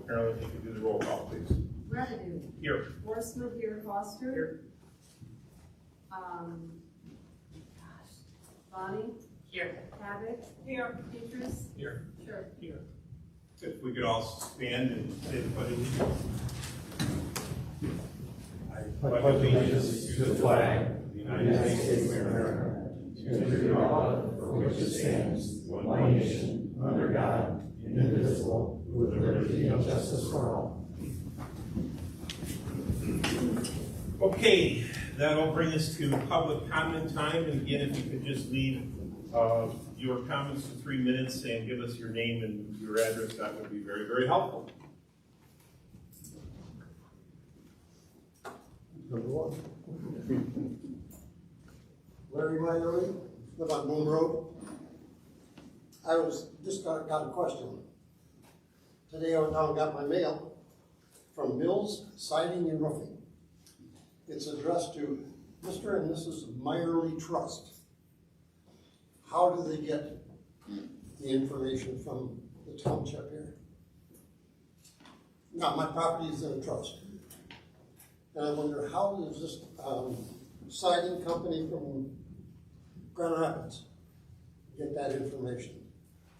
Carolyn, if you could do the roll call, please. Revenue. Here. Horstman here, Foster. Here. Bonnie. Here. Havoc. Here. Petrus. Here. Sure. Here. If we could all stand and say the pledge. I pledge allegiance to the flag of the United States of America, to the republic for which it stands, one nation, under God, indivisible, with liberty and justice for all. Okay, that'll bring us to public comment time. And again, if you could just leave your comments to 3 minutes and give us your name and your address, that would be very, very helpful. Number one. Larry Myrie, live on Moon Road. I got a question. Today I went down and got my mail from Mills Siding and Roofing. It's addressed to Mr. and Mrs. Myrie Trust. How do they get the information from the township here? Now, my property is in a trust. And I wonder, how does this siding company from Grand Rapids get that information?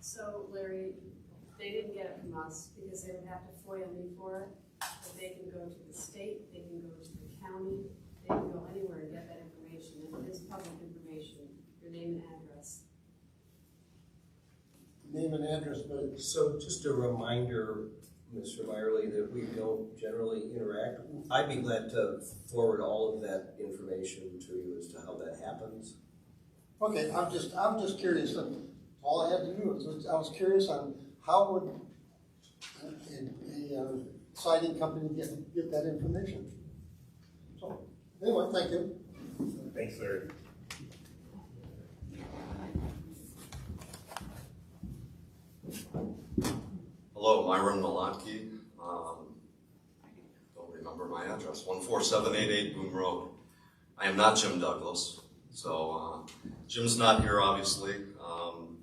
So Larry, they didn't get it from us because they would have to FOIA me for it. But they can go to the state, they can go to the county, they can go anywhere and get that information. And it is public information, your name and address. Name and address, but So just a reminder, Mr. Myerly, that we don't generally interact. I'd be glad to forward all of that information to you as to how that happens. okay, I'm just curious. All I had to do was, I was curious on how would a siding company get that information. So, anyway, thank you. Thanks, Larry. Hello, Myron Malatke. Don't remember my address. 14788 Boone Road. I am not Jim Douglas. So Jim's not here, obviously.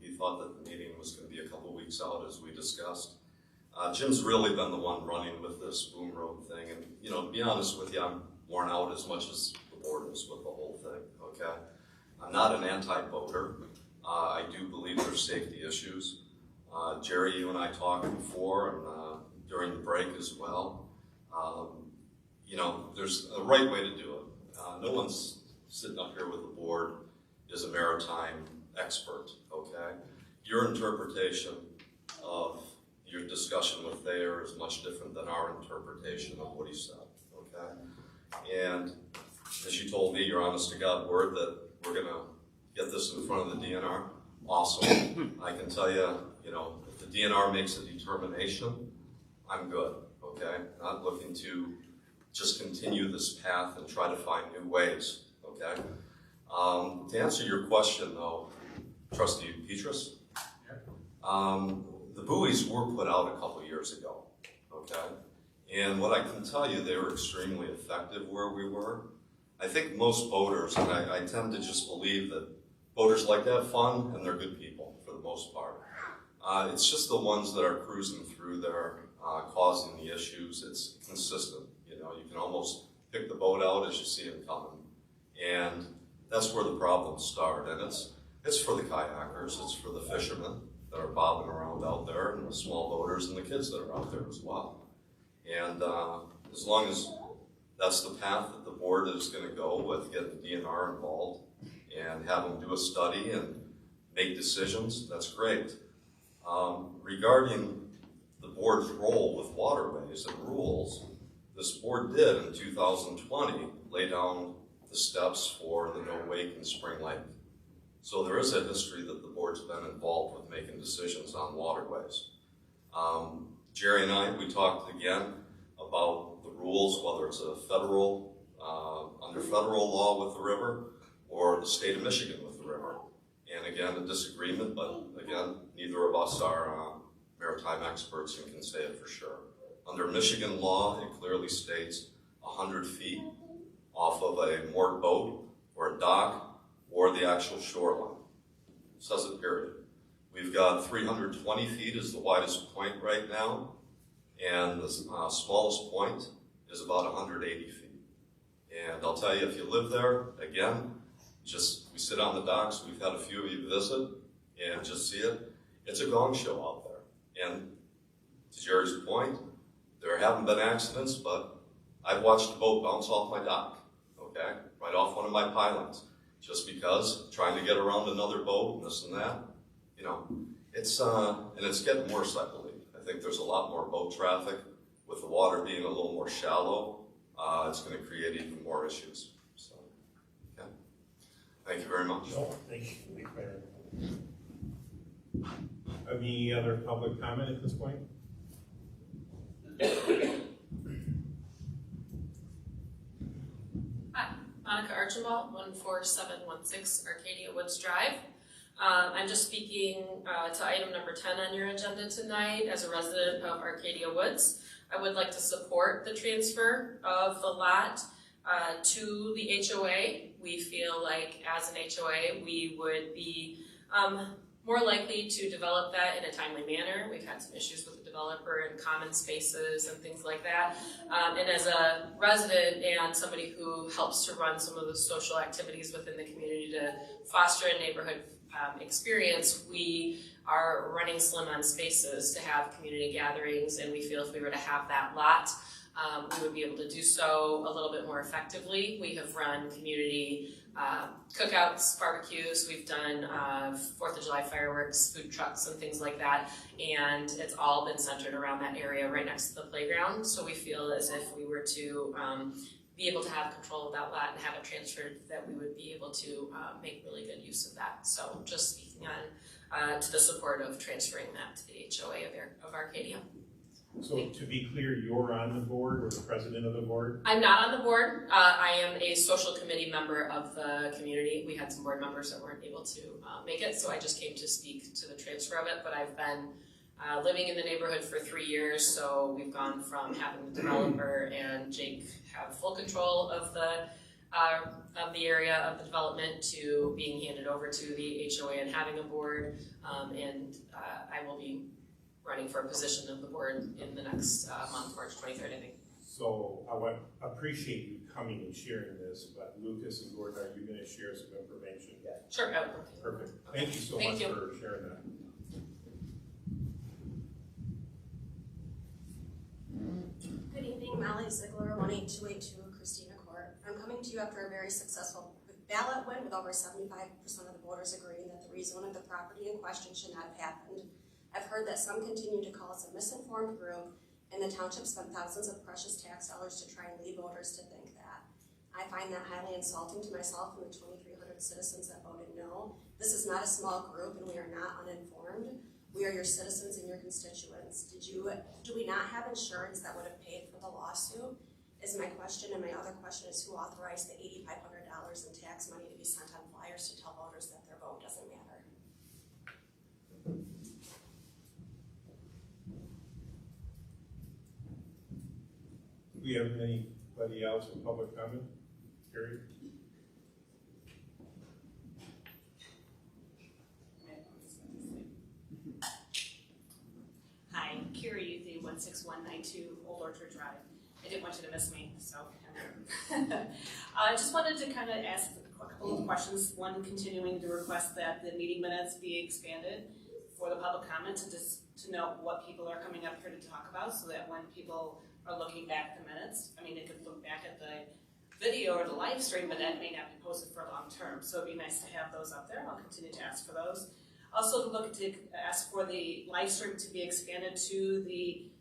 He thought that the meeting was going to be a couple weeks out, as we discussed. Jim's really been the one running with this Boone Road thing. And, you know, to be honest with you, I'm worn out as much as the board is with the whole thing, okay? I'm not an anti-boater. I do believe there's safety issues. Jerry, you and I talked before and during the break as well. You know, there's a right way to do it. No one's sitting up here with the board is a maritime expert, okay? Your interpretation of your discussion with Thayer is much different than our interpretation of what he said, okay? And as you told me, your honest to God word that we're gonna get this in front of the DNR, awesome. I can tell you, you know, if the DNR makes a determination, I'm good, okay? Not looking to just continue this path and try to find new ways, okay? To answer your question though, Trustee Petrus, the buoys were put out a couple years ago, okay? And what I can tell you, they were extremely effective where we were. I think most boaters, and I tend to just believe that boaters like to have fun and they're good people for the most part. It's just the ones that are cruising through there, causing the issues. It's consistent. You know, you can almost pick the boat out as you see it coming. And that's where the problems start. And it's for the kayakers, it's for the fishermen that are bobbing around out there, and the small boaters and the kids that are out there as well. And as long as that's the path that the board is going to go with, get the DNR involved and have them do a study and make decisions, that's great. Regarding the board's role with waterways and rules, this board did in 2020 lay down the steps for the no wake in Spring Lake. So there is a history that the board's been involved with making decisions on waterways. Jerry and I, we talked again about the rules, whether it's a federal, under federal law with the river or the state of Michigan with the river. And again, a disagreement, but again, neither of us are maritime experts and can say it for sure. Under Michigan law, it clearly states 100 feet off of a moored boat or a dock or the actual shoreline. It says it, period. We've got 320 feet is the widest point right now. and the smallest point is about 180 feet. And I'll tell you, if you live there, again, we sit on the docks, we've had a few of you visit, and just see it. It's a gong show out there. And to Jerry's point, there haven't been accidents, but I've watched a boat bounce off my dock, okay, right off one of my pilings, just because trying to get around another boat and this and that, you know, it's getting worse, I believe. I think there's a lot more boat traffic. With the water being a little more shallow, it's going to create even more issues. So, yeah. Thank you very much. No, thank you, Mayor. Any other public comment at this point? Hi, Monica Archibald, 14716 Arcadia Woods Drive. I'm just speaking to item number 10 on your agenda tonight. As a resident of Arcadia Woods, I would like to support the transfer of the lot to the HOA. We feel like as an HOA, we would be more likely to develop that in a timely manner. We've had some issues with the developer and common spaces and things like that. And as a resident and somebody who helps to run some of the social activities within the community to foster a neighborhood experience, we are running slim on spaces to have community gatherings, and we feel if we were to have that lot, we would be able to do so a little bit more effectively. We have run community cookouts, barbecues, we've done 4th of July fireworks, food trucks, and things like that, and it's all been centered around that area right next to the playground. So we feel as if we were to be able to have control of that lot and have it transferred, that we would be able to make really good use of that. So just speaking on to the support of transferring that to the HOA of Arcadia. So to be clear, you're on the board or the president of the board? I'm not on the board. I am a social committee member of the community. We had some board members that weren't able to make it, so I just came to speak to the transfer of it, but I've been living in the neighborhood for 3 years, so we've gone from having the developer and Jake have full control of the area of the development to being handed over to the HOA and having a board, and I will be running for a position of the board in the next month, March 23rd, I think. So I would appreciate you coming and sharing this, but Lucas and Gordon, are you going to share some information? Yeah. Sure. Perfect. Thank you so much for sharing that. Good evening, Molly Ziegler, 18282 Christina Court. I'm coming to you after a very successful ballot win with over 75% of the voters agreeing that the rezone of the property in question should not have happened. I've heard that some continue to call us a misinformed group, and the township spent thousands of precious tax dollars to try and lead voters to think that. I find that highly insulting to myself and the 2,300 citizens that voted no. This is not a small group, and we are not uninformed. We are your citizens and your constituents. Do we not have insurance that would have paid for the lawsuit? Is my question, and my other question is who authorized the $8,500 in tax money to be sent on flyers to tell voters that their vote doesn't matter? Do we have anybody else in public comment? Carrie? Hi, Carrie Youthy, 16192 Old Orchard Drive. I didn't want you to miss me, so. I just wanted to kind of ask a couple of questions. One, continuing to request that the meeting minutes be expanded for the public comment to know what people are coming up here to talk about, so that when people are looking back at the minutes, I mean, they could look back at the video or the live stream, but that may not be posted for long term. So it'd be nice to have those up there. I'll continue to ask for those. Also, ask for the live stream to be expanded to the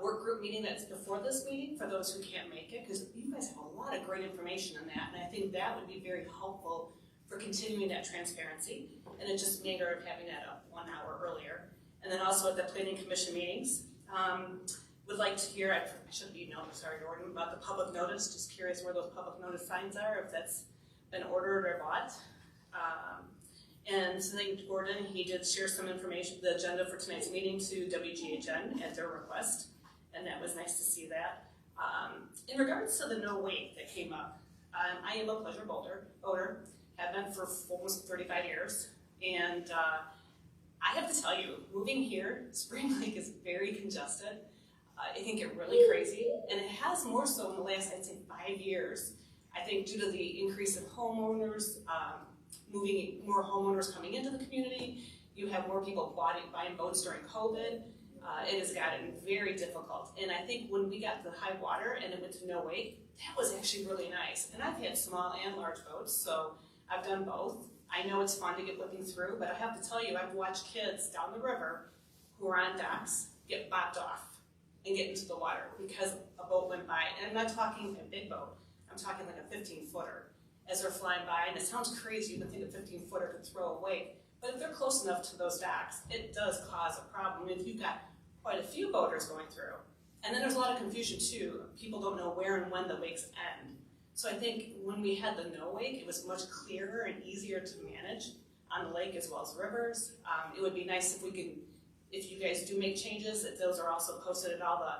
work group meeting that's before this meeting for those who can't make it, because you guys have a lot of great information on that, and I think that would be very helpful for continuing that transparency, and it just made of having that up 1 hour earlier. And then also at the planning commission meetings, would like to hear, I should be Gordon, about the public notice. Just curious where those public notice signs are, if that's been ordered or bought. And something Gordon, he did share some information, the agenda for tonight's meeting to WGHN at their request, and that was nice to see that. In regards to the no wait that came up, I am a pleasure voter, have been for almost 35 years, and I have to tell you, moving here, Spring Lake is very congested. It can get really crazy, and it has more so in the last, I'd say, 5 years. I think due to the increase of homeowners, more homeowners coming into the community, you have more people buying boats during COVID. It has gotten very difficult. And I think when we got the high water and it went to no wake, that was actually really nice. And I've had small and large boats, so I've done both. I know it's fun to get whipping through, but I have to tell you, I've watched kids down the river who are on docks get bopped off and get into the water because a boat went by. And I'm not talking a big boat. I'm talking like a 15-footer as they're flying by. And it sounds crazy, you would think a 15-footer could throw a wake. But if they're close enough to those docks, it does cause a problem. If you've got quite a few boaters going through. And then there's a lot of confusion too. People don't know where and when the wakes end. So I think when we had the no wake, it was much clearer and easier to manage on the lake as well as rivers. It would be nice if we could, if you guys do make changes, that those are also posted at all the,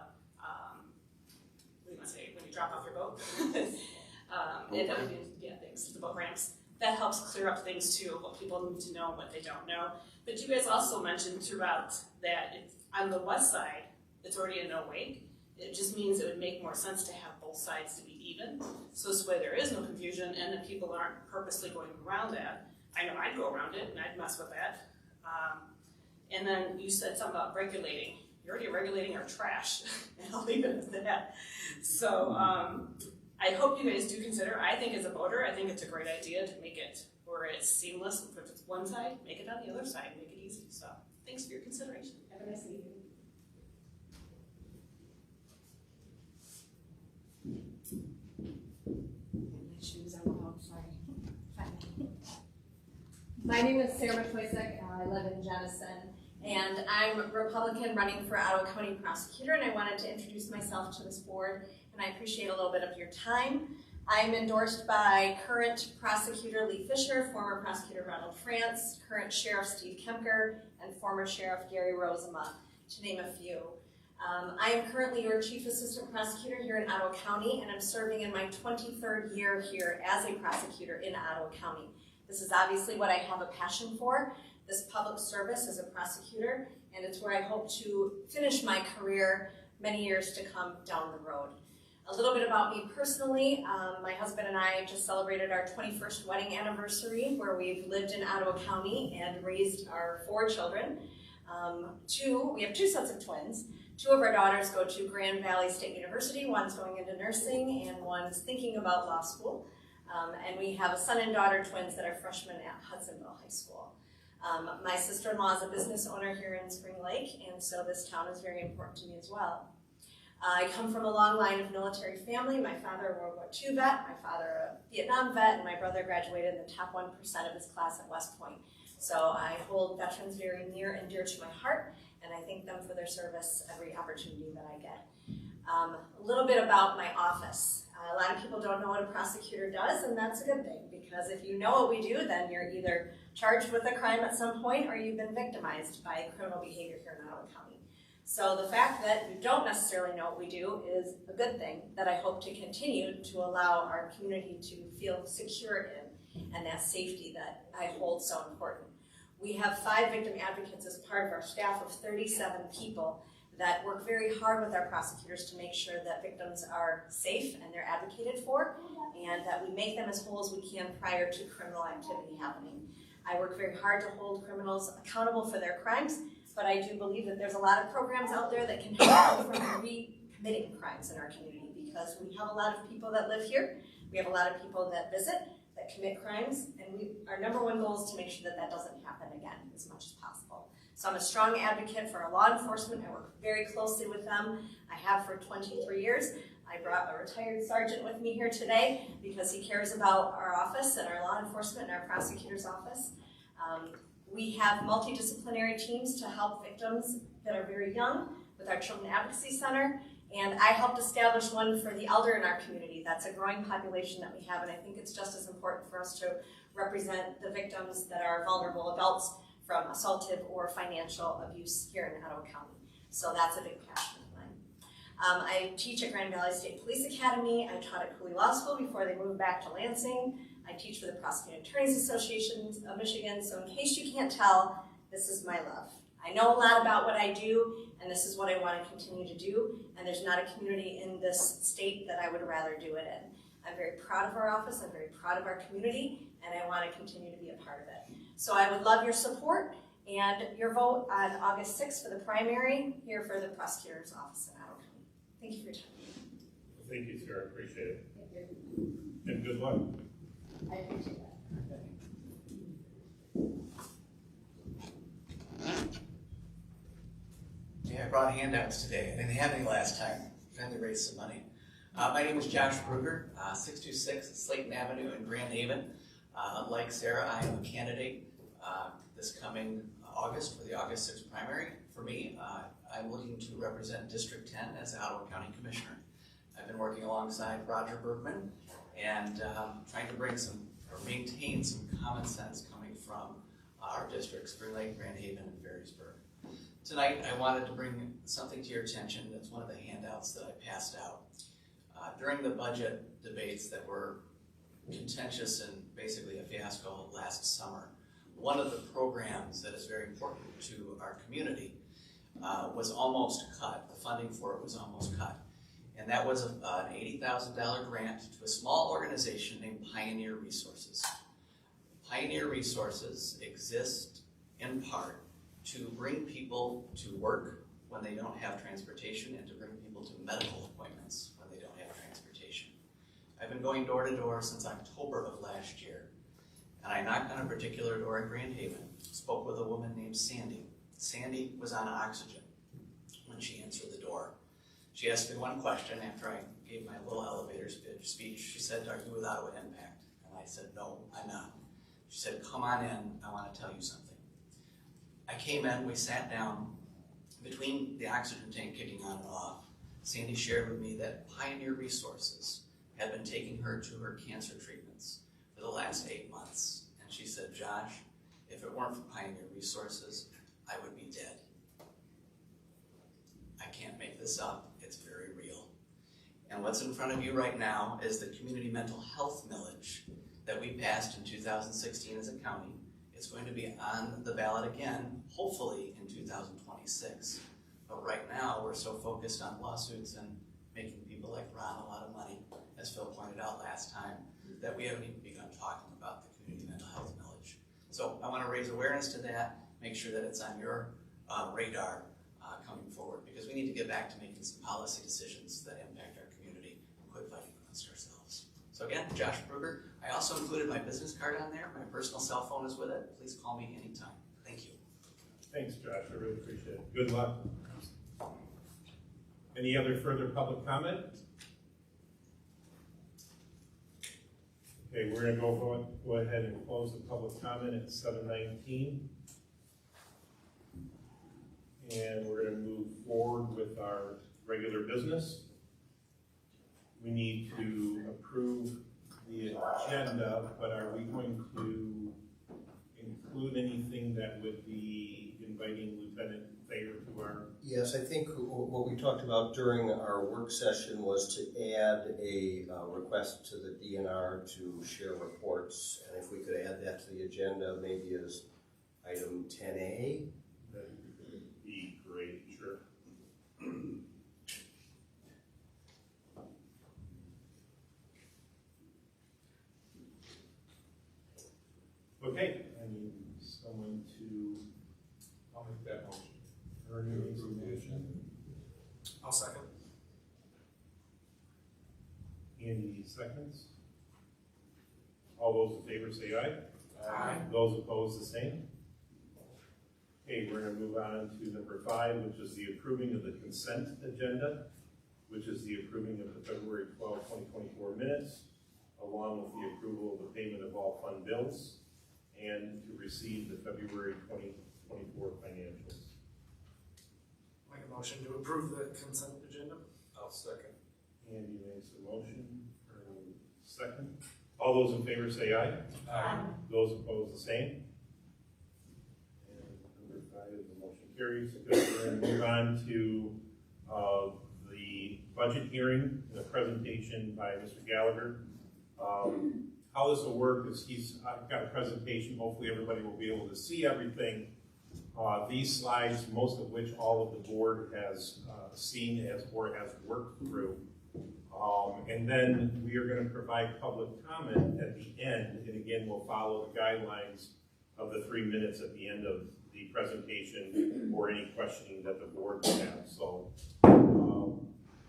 what do you want to say, when you drop off your boat? Things, the boat ramps. That helps clear up things too, what people need to know and what they don't know. But you guys also mentioned throughout that on the west side, it's already a no wake. It just means it would make more sense to have both sides to be even. So this way there is no confusion and that people aren't purposely going around that. I know I'd go around it and I'd mess with that. And then you said something about regulating. You're already regulating our trash, and I'll leave it at that. So I hope you guys do consider, I think as a voter, I think it's a great idea to make it where it's seamless. If it's one side, make it on the other side, make it easy. So thanks for your consideration. Have a nice evening. My shoes are out, sorry. My name is Sarah McCoysick, I live in Jenison, and I'm Republican running for Ottawa County Prosecutor, and I wanted to introduce myself to this board, and I appreciate a little bit of your time. I'm endorsed by current Prosecutor Lee Fisher, former Prosecutor Ronald France, current Sheriff Steve Kemker, and former Sheriff Gary Rosema, to name a few. I am currently your Chief Assistant Prosecutor here in Ottawa County, and I'm serving in my 23rd year here as a prosecutor in Ottawa County. This is obviously what I have a passion for, this public service as a prosecutor, and it's where I hope to finish my career many years to come down the road. A little bit about me personally, my husband and I just celebrated our 21st wedding anniversary, where we've lived in Ottawa County and raised our 4 children. We have 2 sets of twins. 2 of our daughters go to Grand Valley State University. One's going into nursing and one's thinking about law school. And we have a son and daughter twins that are freshmen at Hudsonville High School. My sister-in-law is a business owner here in Spring Lake, and so this town is very important to me as well. I come from a long line of military family. My father, a World War II vet, my father, a Vietnam vet, and my brother graduated in the top 1% of his class at West Point. So I hold veterans very near and dear to my heart, and I thank them for their service every opportunity that I get. A little bit about my office. A lot of people don't know what a prosecutor does, and that's a good thing, because if you know what we do, then you're either charged with a crime at some point or you've been victimized by criminal behavior here in Ottawa County. So the fact that you don't necessarily know what we do is a good thing that I hope to continue to allow our community to feel secure in, and that safety that I hold so important. We have 5 victim advocates as part of our staff of 37 people that work very hard with our prosecutors to make sure that victims are safe and they're advocated for, and that we make them as whole as we can prior to criminal activity happening. I work very hard to hold criminals accountable for their crimes, but I do believe that there's a lot of programs out there that can help them from recommitting crimes in our community, because we have a lot of people that live here, we have a lot of people that visit, that commit crimes, and our number 1 goal is to make sure that that doesn't happen again as much as possible. So I'm a strong advocate for our law enforcement. I work very closely with them. I have for 23 years. I brought a retired sergeant with me here today because he cares about our office and our law enforcement and our prosecutor's office. We have multidisciplinary teams to help victims that are very young with our Children Advocacy Center, and I helped establish one for the elder in our community. That's a growing population that we have, and I think it's just as important for us to represent the victims that are vulnerable adults from assaultive or financial abuse here in Ottawa County. So that's a big passion of mine. I teach at Grand Valley State Police Academy. I taught at Cooley Law School before they moved back to Lansing. I teach for the Prosecuting Attorneys Association of Michigan, so in case you can't tell, this is my love. I know a lot about what I do, and this is what I want to continue to do, and there's not a community in this state that I would rather do it in. I'm very proud of our office, I'm very proud of our community, and I want to continue to be a part of it. So I would love your support and your vote on August 6th for the primary here for the prosecutor's office in Ottawa County. Thank you for your time. Thank you, Sarah, appreciate it. And good luck. I appreciate that. Yeah, I brought handouts today. I didn't have any last time. Trying to raise some money. My name is Josh Bruger, 626 Slayton Avenue in Grand Haven. Like Sarah, I am a candidate this coming August for the August 6th primary. For me, I'm looking to represent District 10 as the Ottawa County Commissioner. I've been working alongside Roger Bergman and trying to bring some, or maintain some common sense coming from our districts, Spring Lake, Grand Haven, and Ferrysburg. Tonight, I wanted to bring something to your attention. That's one of the handouts that I passed out. During the budget debates that were contentious and basically a fiasco last summer, one of the programs that is very important to our community was almost cut. The funding for it was almost cut. And that was an $80,000 grant to a small organization named Pioneer Resources. Pioneer Resources exist in part to bring people to work when they don't have transportation and to bring people to medical appointments when they don't have transportation. I've been going door to door since October of last year, and I knocked on a particular door in Grand Haven, spoke with a woman named Sandy. Sandy was on oxygen when she answered the door. She asked me one question after I gave my little elevator speech. She said, "Are you with Ottawa Impact?" And I said, "No, I'm not." She said, "Come on in, I want to tell you something." I came in, we sat down. Between the oxygen tank kicking on and off, Sandy shared with me that Pioneer Resources had been taking her to her cancer treatments for the last 8 months. And she said, "Josh, if it weren't for Pioneer Resources, I would be dead." I can't make this up, it's very real. And what's in front of you right now is the community mental health millage that we passed in 2016 as a county. It's going to be on the ballot again, hopefully in 2026. But right now, we're so focused on lawsuits and making people like Ron a lot of money, as Phil pointed out last time, that we haven't even begun talking about the community mental health millage. So I want to raise awareness to that, make sure that it's on your radar coming forward, because we need to get back to making some policy decisions that impact our community and quit fighting amongst ourselves. So again, Josh Bruger. I also included my business card on there. My personal cell phone is with it. Please call me anytime. Thank you. Thanks, Josh, I really appreciate it. Good luck. Any other further public comment? Okay, we're gonna go ahead and close the public comment at 7:19. And we're gonna move forward with our regular business. We need to approve the agenda, but are we going to include anything that would be inviting Lieutenant Thayer to our? Yes, I think what we talked about during our work session was to add a request to the DNR to share reports, and if we could add that to the agenda, maybe as item 10A. That would be great, sure. Okay, I need someone to. I'll make that motion. Ernie makes a motion. I'll second. Andy seconds. All those in favor say aye. Aye. Those opposed, the same. Okay, we're gonna move on to number 5, which is the approving of the consent agenda, which is the approving of the February 12, 2024 minutes, along with the approval of the payment of all fund bills, and to receive the February 2024 financials. Make a motion to approve the consent agenda. I'll second. Andy makes a motion, Ernie second. All those in favor say aye. Aye. Those opposed, the same. And number 5, the motion carries. We're going to move on to the budget hearing, the presentation by Mr. Gallagher. How this will work is I've got a presentation. Hopefully everybody will be able to see everything. These slides, most of which all of the board has seen or has worked through. And then we are going to provide public comment at the end, and again, we'll follow the guidelines of the 3 minutes at the end of the presentation or any questioning that the board will have. So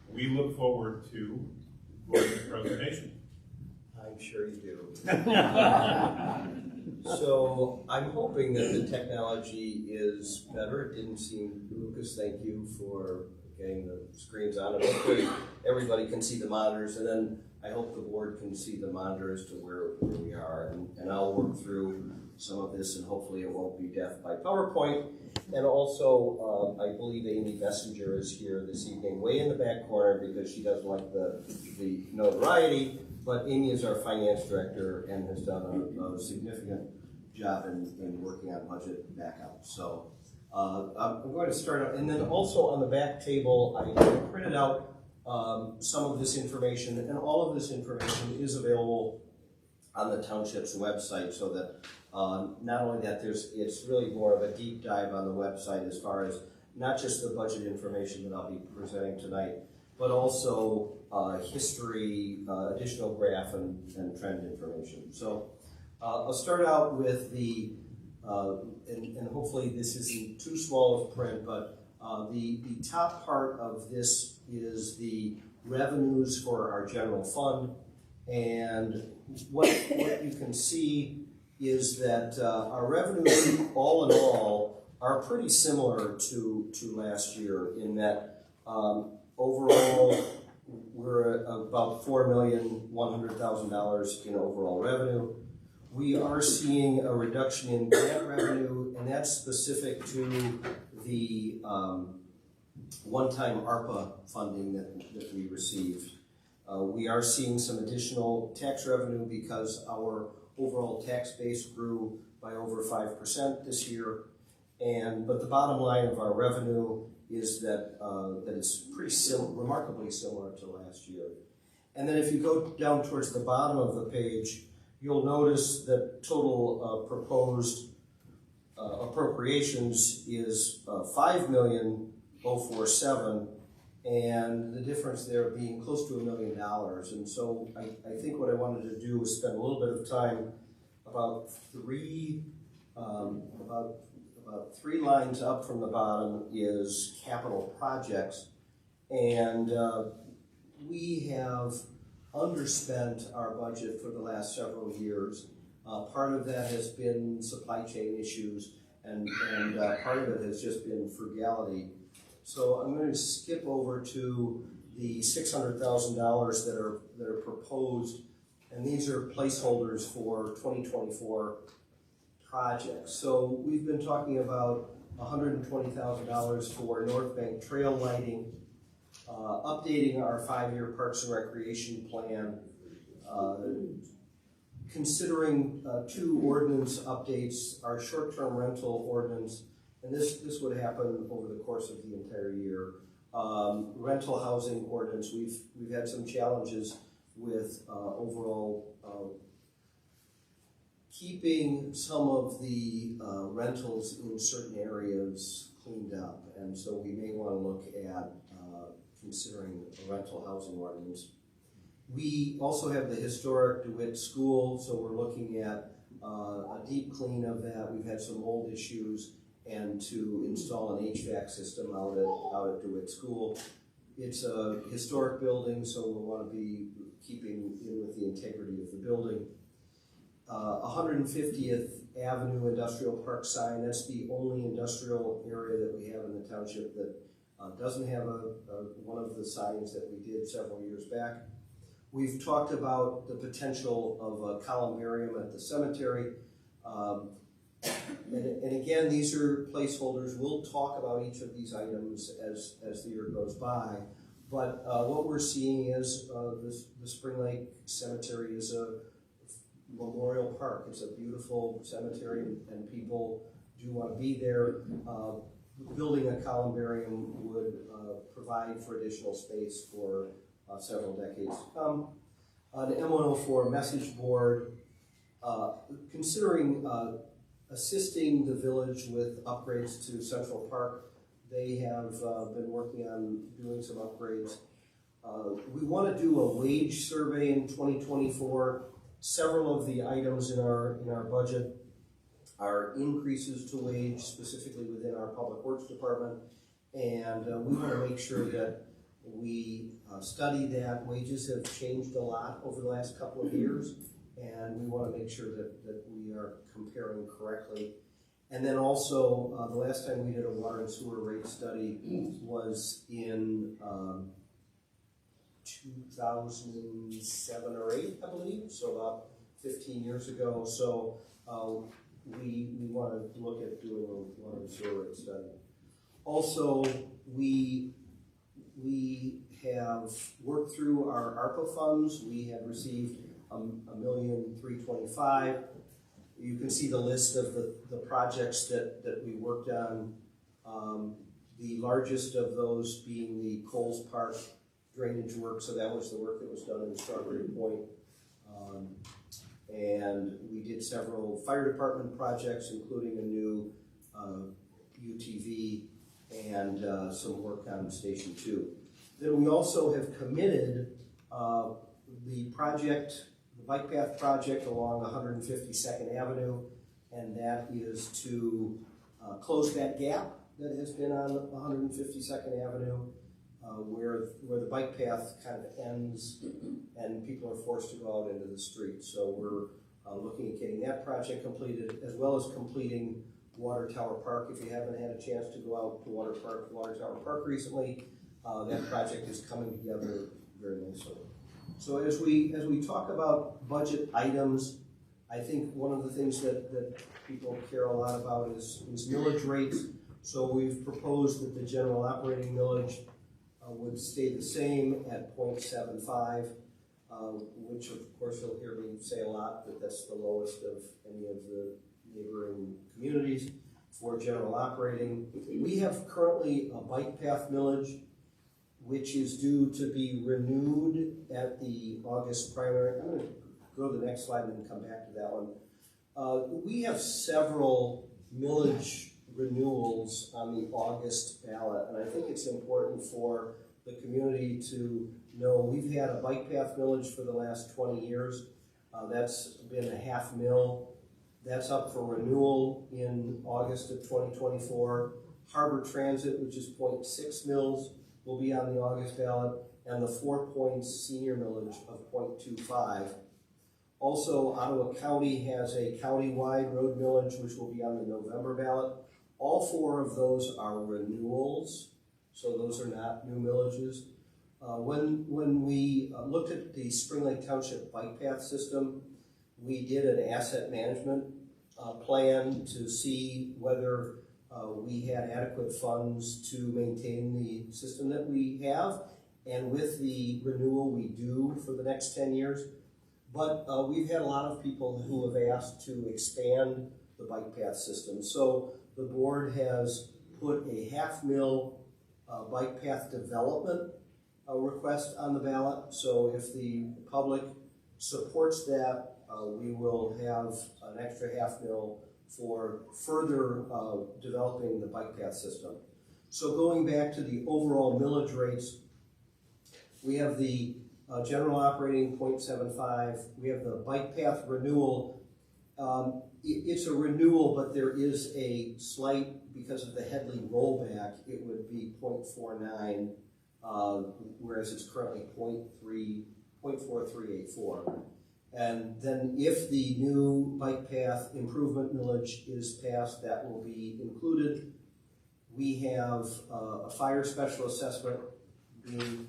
we look forward to Gordon's presentation. I'm sure you do. So I'm hoping that the technology is better. It didn't seem, Lucas, thank you for getting the screens on. And hopefully everybody can see the monitors, and then I hope the board can see the monitors to where we are. And I'll work through some of this, and hopefully it won't be death by PowerPoint. And also, I believe Amy Messenger is here this evening, way in the back corner, because she doesn't like the notoriety. But Amy is our finance director and has done a significant job in working on budget backup. So I'm going to start out, and then also on the back table, I printed out some of this information, and all of this information is available on the township's website, so that not only that, it's really more of a deep dive on the website as far as not just the budget information that I'll be presenting tonight, but also history, additional graph and trend information. So I'll start out with the, and hopefully this isn't too small of print, but the top part of this is the revenues for our general fund. And what you can see is that our revenues, all in all, are pretty similar to last year, in that overall we're about $4,100,000 in overall revenue. We are seeing a reduction in grant revenue, and that's specific to the one-time ARPA funding that we received. We are seeing some additional tax revenue because our overall tax base grew by over 5% this year. But the bottom line of our revenue is that it's remarkably similar to last year. And then if you go down towards the bottom of the page, you'll notice that total proposed appropriations is $5,047,000, and the difference there being close to $1 million. And so I think what I wanted to do was spend a little bit of time about three lines up from the bottom is capital projects, and we have underspent our budget for the last several years. Part of that has been supply chain issues, and part of it has just been frugality. So I'm going to skip over to the $600,000 that are proposed, and these are placeholders for 2024 projects. So we've been talking about $120,000 for North Bank trail lighting, updating our 5-year Parks and Recreation plan, considering 2 ordinance updates, our short-term rental ordinance, and this would happen over the course of the entire year. Rental housing ordinance, we've had some challenges with overall keeping some of the rentals in certain areas cleaned up, and so we may want to look at considering a rental housing ordinance. We also have the historic DeWitt School, so we're looking at a deep clean of that. We've had some mold issues, and to install an HVAC system out at DeWitt School. It's a historic building, so we'll want to be keeping in with the integrity of the building. 150th Avenue Industrial Park sign, that's the only industrial area that we have in the township that doesn't have one of the signs that we did several years back. We've talked about the potential of a columbarium at the cemetery. And again, these are placeholders. We'll talk about each of these items as the year goes by. But what we're seeing is the Spring Lake Cemetery is a memorial park. It's a beautiful cemetery, and people do want to be there. Building a columbarium would provide for additional space for several decades to come. The M104 message board, considering assisting the village with upgrades to Central Park. They have been working on doing some upgrades. We want to do a wage survey in 2024. Several of the items in our budget are increases to wage, specifically within our Public Works Department. And we want to make sure that we study that. Wages have changed a lot over the last couple of years, and we want to make sure that we are comparing correctly. And then also, the last time we did a water and sewer rate study was in 2007 or 8, I believe, so about 15 years ago. So we want to look at doing a water and sewer rate study. Also, we have worked through our ARPA funds. We have received $1,325,000. You can see the list of the projects that we worked on. The largest of those being the Coles Park drainage work. So that was the work that was done in Strawberry Point. And we did several fire department projects, including a new UTV and some work on Station 2. Then we also have committed the bike path project along 152nd Avenue, and that is to close that gap that has been on 152nd Avenue, where the bike path kind of ends and people are forced to go out into the street. So we're looking at getting that project completed, as well as completing Water Tower Park. If you haven't had a chance to go out to Water Tower Park recently, that project is coming together very nicely. So as we talk about budget items, I think one of the things that people care a lot about is millage rates. So we've proposed that the general operating millage would stay the same at 0.75, which of course you'll hear me say a lot, that that's the lowest of any of the neighboring communities for general operating. We have currently a bike path millage, which is due to be renewed at the August primary. I'm going to go to the next slide and then come back to that one. We have several millage renewals on the August ballot, and I think it's important for the community to know we've had a bike path millage for the last 20 years. That's been a $0.5 mil. That's up for renewal in August of 2024. Harbor Transit, which is 0.6 mils, will be on the August ballot, and the 4 points senior millage of 0.25. Also, Ottawa County has a county-wide road millage, which will be on the November ballot. All 4 of those are renewals, so those are not new millages. When we looked at the Spring Lake Township bike path system, we did an asset management plan to see whether we had adequate funds to maintain the system that we have, and with the renewal we do for the next 10 years. But we've had a lot of people who have asked to expand the bike path system. So the board has put a $0.5 mil bike path development request on the ballot. So if the public supports that, we will have an extra $0.5 mil for further developing the bike path system. So going back to the overall millage rates, we have the general operating 0.75. We have the bike path renewal. It's a renewal, but there is a slight, because of the Headley rollback, it would be 0.49, whereas it's currently 0.4384. And then if the new bike path improvement millage is passed, that will be included. We have a fire special assessment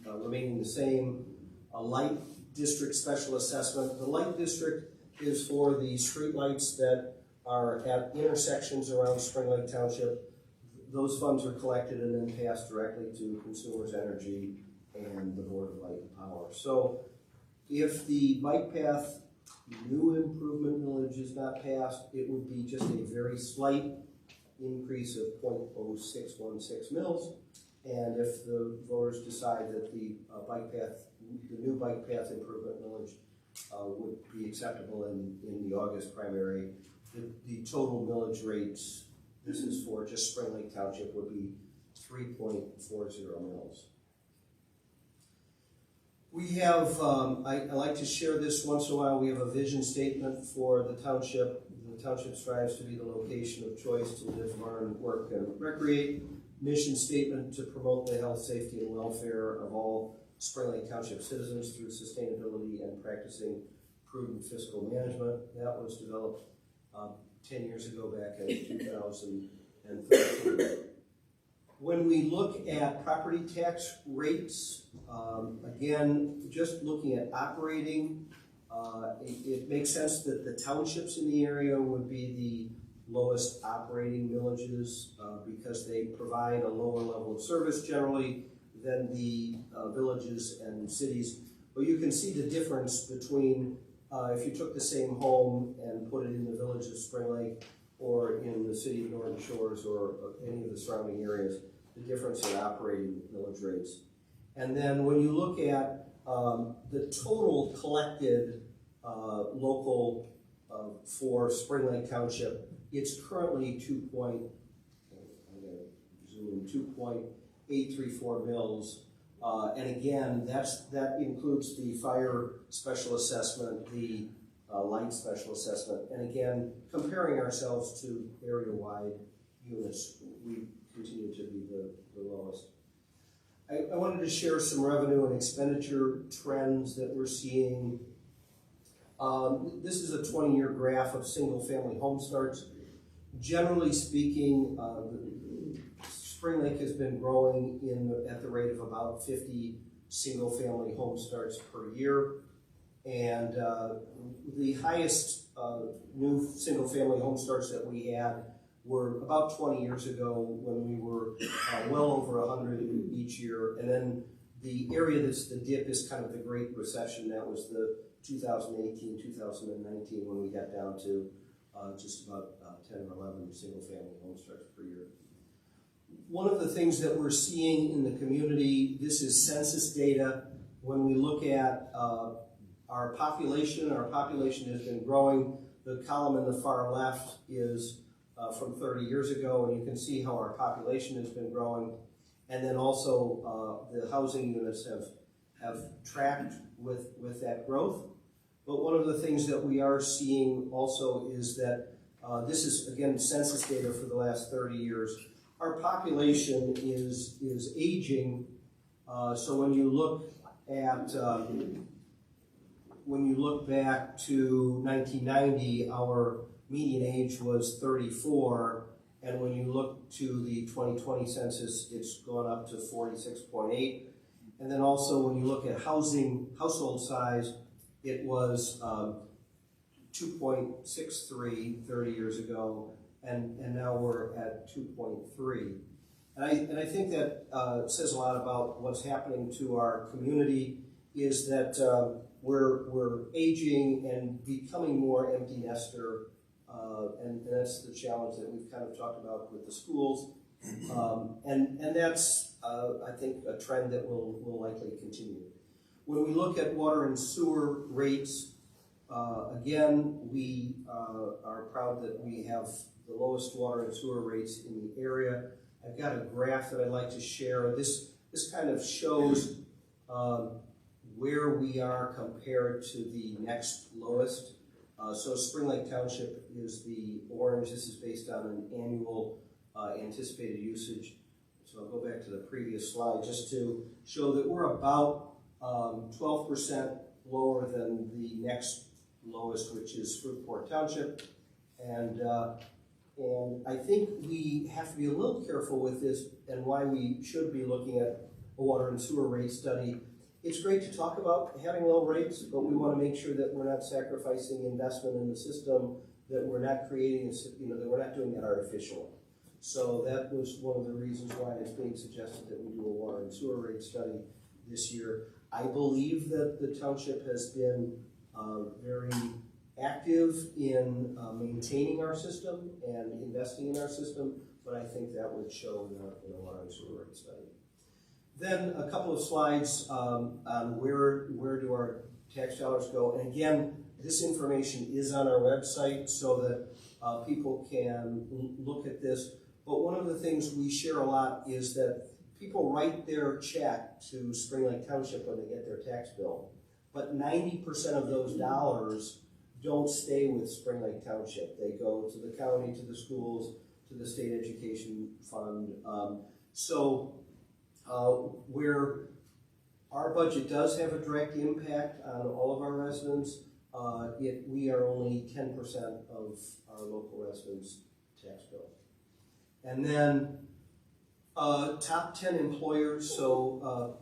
remaining the same, a light district special assessment. The light district is for the streetlights that are at intersections around Spring Lake Township. Those funds are collected and then passed directly to Consumers Energy and the Board of Light and Power. So if the bike path new improvement millage is not passed, it would be just a very slight increase of 0.0616 mils. And if the voters decide that the new bike path improvement millage would be acceptable in the August primary, the total millage rates, this is for just Spring Lake Township, would be 3.40 mils. We have, I like to share this once in a while, we have a vision statement for the township. The township strives to be the location of choice to live, learn, work, and recreate. Mission statement to promote the health, safety, and welfare of all Spring Lake Township citizens through sustainability and practicing prudent fiscal management. That was developed 10 years ago, back in 2013. When we look at property tax rates, again, just looking at operating, it makes sense that the townships in the area would be the lowest operating villages because they provide a lower level of service generally than the villages and cities. But you can see the difference between if you took the same home and put it in the village of Spring Lake or in the city of Northern Shores or any of the surrounding areas, the difference in operating village rates. And then when you look at the total collected local for Spring Lake Township, it's currently 2.834 mils. And again, that includes the fire special assessment, the light special assessment, and again, comparing ourselves to area-wide units, we continue to be the lowest. I wanted to share some revenue and expenditure trends that we're seeing. This is a 20-year graph of single-family home starts. Generally speaking, Spring Lake has been growing at the rate of about 50 single-family home starts per year. And the highest new single-family home starts that we had were about 20 years ago when we were well over 100 each year. And then the area that's the dip is kind of the Great Recession. That was the 2018, 2019 when we got down to just about 10 or 11 single-family home starts per year. One of the things that we're seeing in the community, this is census data. When we look at our population has been growing. The column in the far left is from 30 years ago, and you can see how our population has been growing. And then also the housing units have tracked with that growth. But one of the things that we are seeing also is that this is, again, census data for the last 30 years. Our population is aging, so when you look at when you look back to 1990, our median age was 34, and when you look to the 2020 census, it's gone up to 46.8. And then also when you look at household size, it was 2.63 30 years ago, and now we're at 2.3. And I think that says a lot about what's happening to our community, is that we're aging and becoming more empty nester, and that's the challenge that we've kind of talked about with the schools. And that's, I think, a trend that will likely continue. When we look at water and sewer rates, again, we are proud that we have the lowest water and sewer rates in the area. I've got a graph that I'd like to share. This kind of shows where we are compared to the next lowest. So Spring Lake Township is the orange. This is based on an annual anticipated usage. So I'll go back to the previous slide just to show that we're about 12% lower than the next lowest, which is Fruitport Township. And I think we have to be a little careful with this and why we should be looking at a water and sewer rate study. It's great to talk about having low rates, but we want to make sure that we're not sacrificing investment in the system, that we're not creating, that we're not doing it artificially. So that was one of the reasons why it's being suggested that we do a water and sewer rate study this year. I believe that the township has been very active in maintaining our system and investing in our system, but I think that would show in a water and sewer rate study. Then a couple of slides on where do our tax dollars go. And again, this information is on our website, so that people can look at this. But one of the things we share a lot is that people write their check to Spring Lake Township when they get their tax bill. But 90% of those dollars don't stay with Spring Lake Township. They go to the county, to the schools, to the state education fund. Where our budget does have a direct impact on all of our residents, we are only 10% of our local residents' tax bill. And then top 10 employers, so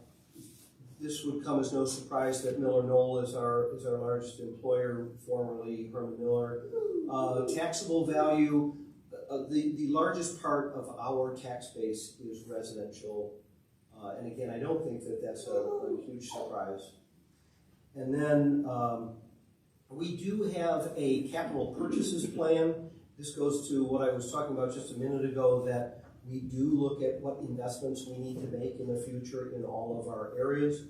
this would come as no surprise that Miller Knoll is our largest employer, formerly Herman Miller. Taxable value, the largest part of our tax base is residential. And again, I don't think that that's a huge surprise. And then we do have a capital purchases plan. This goes to what I was talking about just a minute ago, that we do look at what investments we need to make in the future in all of our areas.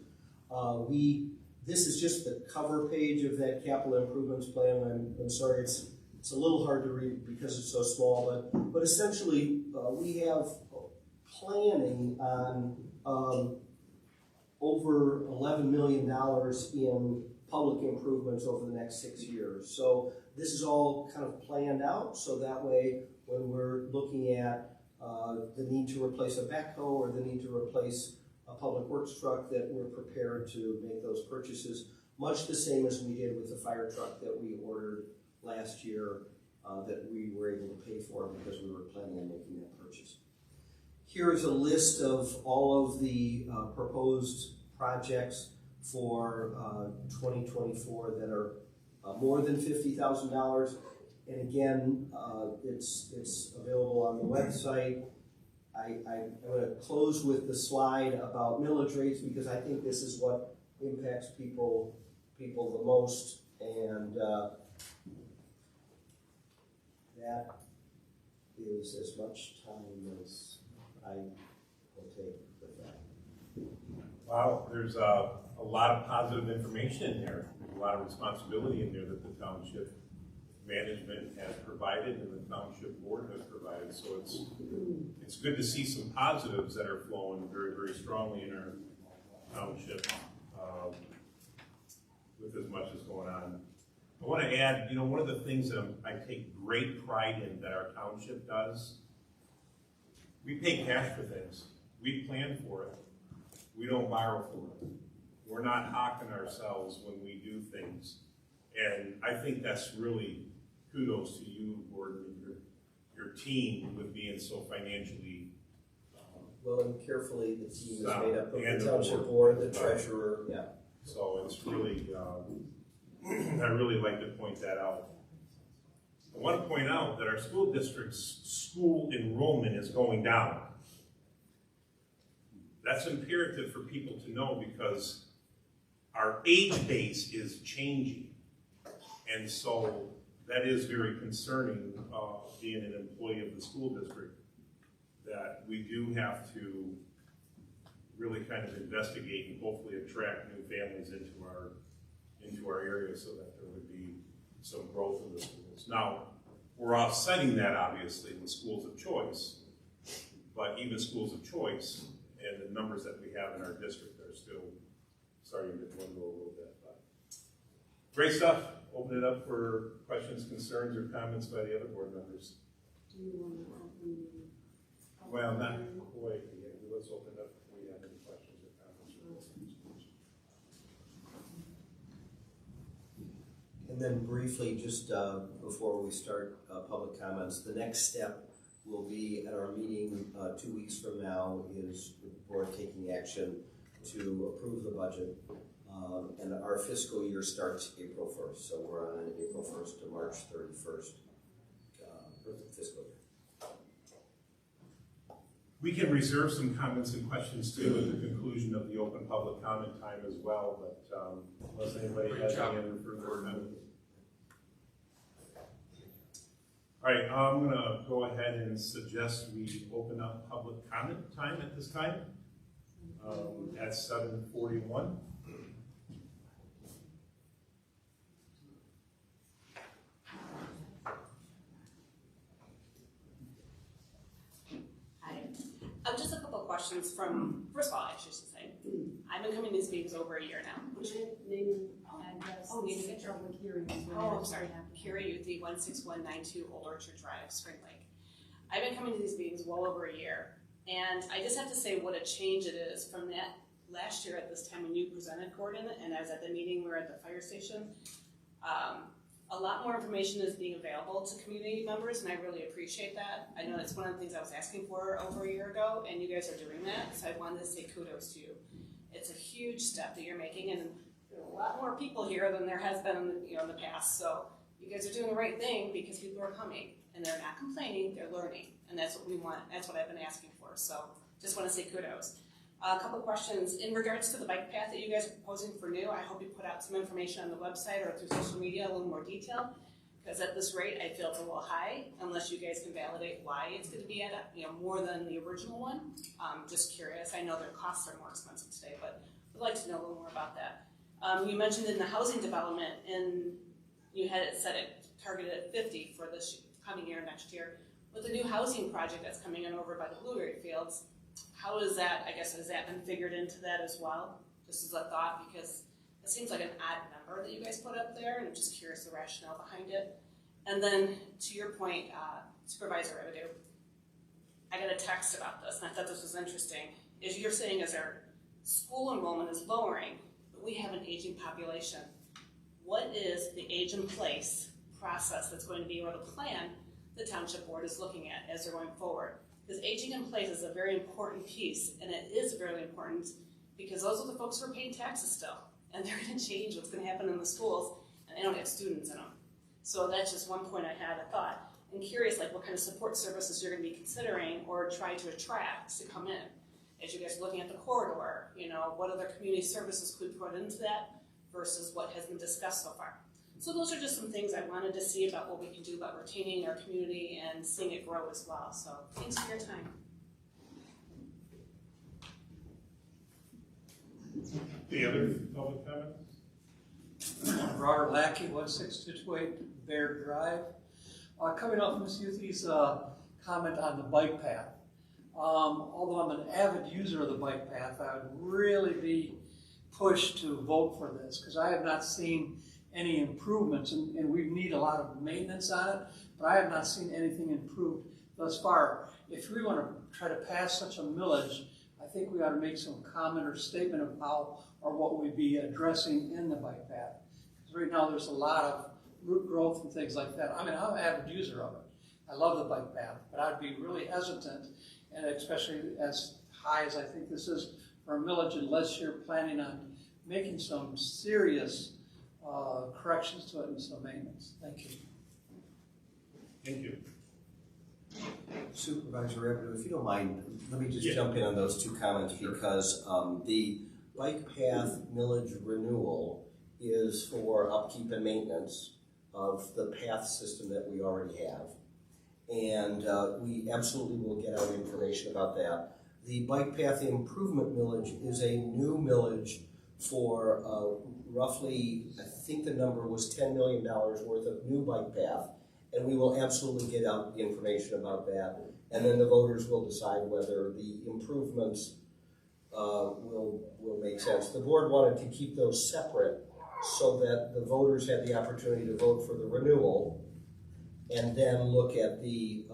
This is just the cover page of that capital improvements plan. I'm sorry, it's a little hard to read because it's so small, but essentially we have planning on over $11 million in public improvements over the next 6 years. So this is all kind of planned out, so that way when we're looking at the need to replace a backhoe or the need to replace a public works truck, that we're prepared to make those purchases, much the same as we did with the fire truck that we ordered last year that we were able to pay for because we were planning on making that purchase. Here is a list of all of the proposed projects for 2024 that are more than $50,000. And again, it's available on the website. I'm going to close with the slide about millage rates because I think this is what impacts people the most. And that is as much time as I will take with that. Wow, there's a lot of positive information in there. There's a lot of responsibility in there that the township management has provided and the township board has provided. So it's good to see some positives that are flowing very, very strongly in our township with as much as going on. I want to add, one of the things that I take great pride in that our township does, we pay cash for things. We plan for it. We don't borrow for it. We're not hawking ourselves when we do things. And I think that's really kudos to you, Gordon, and your team with being so financially well and carefully. The team is sound. made up of And the township board, the treasurer. Yeah. So it's really, I really like to point that out. I want to point out that our school district's school enrollment is going down. That's imperative for people to know because our age base is changing. And so that is very concerning, being an employee of the school district, that we do have to really kind of investigate and hopefully attract new families into our area so that there would be some growth in the schools. Now, we're offsetting that obviously with schools of choice, but even schools of choice and the numbers that we have in our district are still starting to dwindle a little bit. But great stuff. Open it up for questions, concerns, or comments by the other board members. Do you want to open the? Well, not quite yet. Let's open it up if we have any questions or comments. And then briefly, just before we start public comments, the next step will be at our meeting 2 weeks from now is the board taking action to approve the budget. And our fiscal year starts April 1st, so we're on an April 1st to March 31st fiscal year. We can reserve some comments and questions too at the conclusion of the open public comment time as well, but unless anybody has any other further comments. All right, I'm going to go ahead and suggest we open up public comment time at this time at 7:41. questions from, first of all, I should say, I've been coming to these meetings over a year now. Name and address. Oh, name and address. Public hearings. Oh, I'm sorry, Carrie Youthie, 16192 Old Orchard Drive, Spring Lake. I've been coming to these meetings well over a year, and I just have to say what a change it is from that last year at this time when you presented, Gordon, and I was at the meeting, we were at the fire station. A lot more information is being available to community members, and I really appreciate that. I know that's one of the things I was asking for over a year ago, and you guys are doing that, so I wanted to say kudos to you. It's a huge step that you're making, and there are a lot more people here than there has been in the past, so you guys are doing the right thing because people are coming, and they're not complaining, they're learning, and that's what we want, that's what I've been asking for, so just want to say kudos. A couple of questions. In regards to the bike path that you guys are proposing for new, I hope you put out some information on the website or through social media, a little more detail, because at this rate, I feel it's a little high, unless you guys can validate why it's going to be at more than the original one. Just curious. I know their costs are more expensive today, but I'd like to know a little more about that. You mentioned in the housing development, and you had it set it targeted at 50 for this coming year, next year. With the new housing project that's coming in over by the Blueberry Fields, how is that, I guess, has that been figured into that as well? Just as a thought, because it seems like an odd number that you guys put up there, and I'm just curious the rationale behind it. And then, to your point, Supervisor Revenue, I got a text about this, and I thought this was interesting. As you're saying, as our school enrollment is lowering, but we have an aging population. What is the age in place process that's going to be able to plan the township board is looking at as they're going forward? Because aging in place is a very important piece, and it is very important because those are the folks who are paying taxes still, and they're going to change what's going to happen in the schools, and they don't have students in them. So that's just one point I had a thought. I'm curious, like, what kind of support services you're going to be considering or try to attract to come in. As you guys are looking at the corridor, what other community services could put into that versus what has been discussed so far. So those are just some things I wanted to see about what we can do about retaining our community and seeing it grow as well. So thanks for your time. Any other public comments? Robert Lackey, 16228 Bear Drive. Coming off Ms. Youthie's comment on the bike path. Although I'm an avid user of the bike path, I would really be pushed to vote for this because I have not seen any improvements, and we need a lot of maintenance on it, but I have not seen anything improved thus far. If we want to try to pass such a millage, I think we ought to make some comment or statement of how or what we'd be addressing in the bike path. Because right now there's a lot of root growth and things like that. I mean, I'm an avid user of it. I love the bike path, but I'd be really hesitant, and especially as high as I think this is for a millage, unless you're planning on making some serious corrections to it and some maintenance. Thank you. Thank you. Supervisor Revenue, if you don't mind, let me just jump in on those two comments because the bike path millage renewal is for upkeep and maintenance of the path system that we already have. And we absolutely will get out information about that. The bike path improvement millage is a new millage for roughly, I think the number was $10 million worth of new bike path, and we will absolutely get out the information about that, and then the voters will decide whether the improvements will make sense. The board wanted to keep those separate so that the voters had the opportunity to vote for the renewal, and then look at the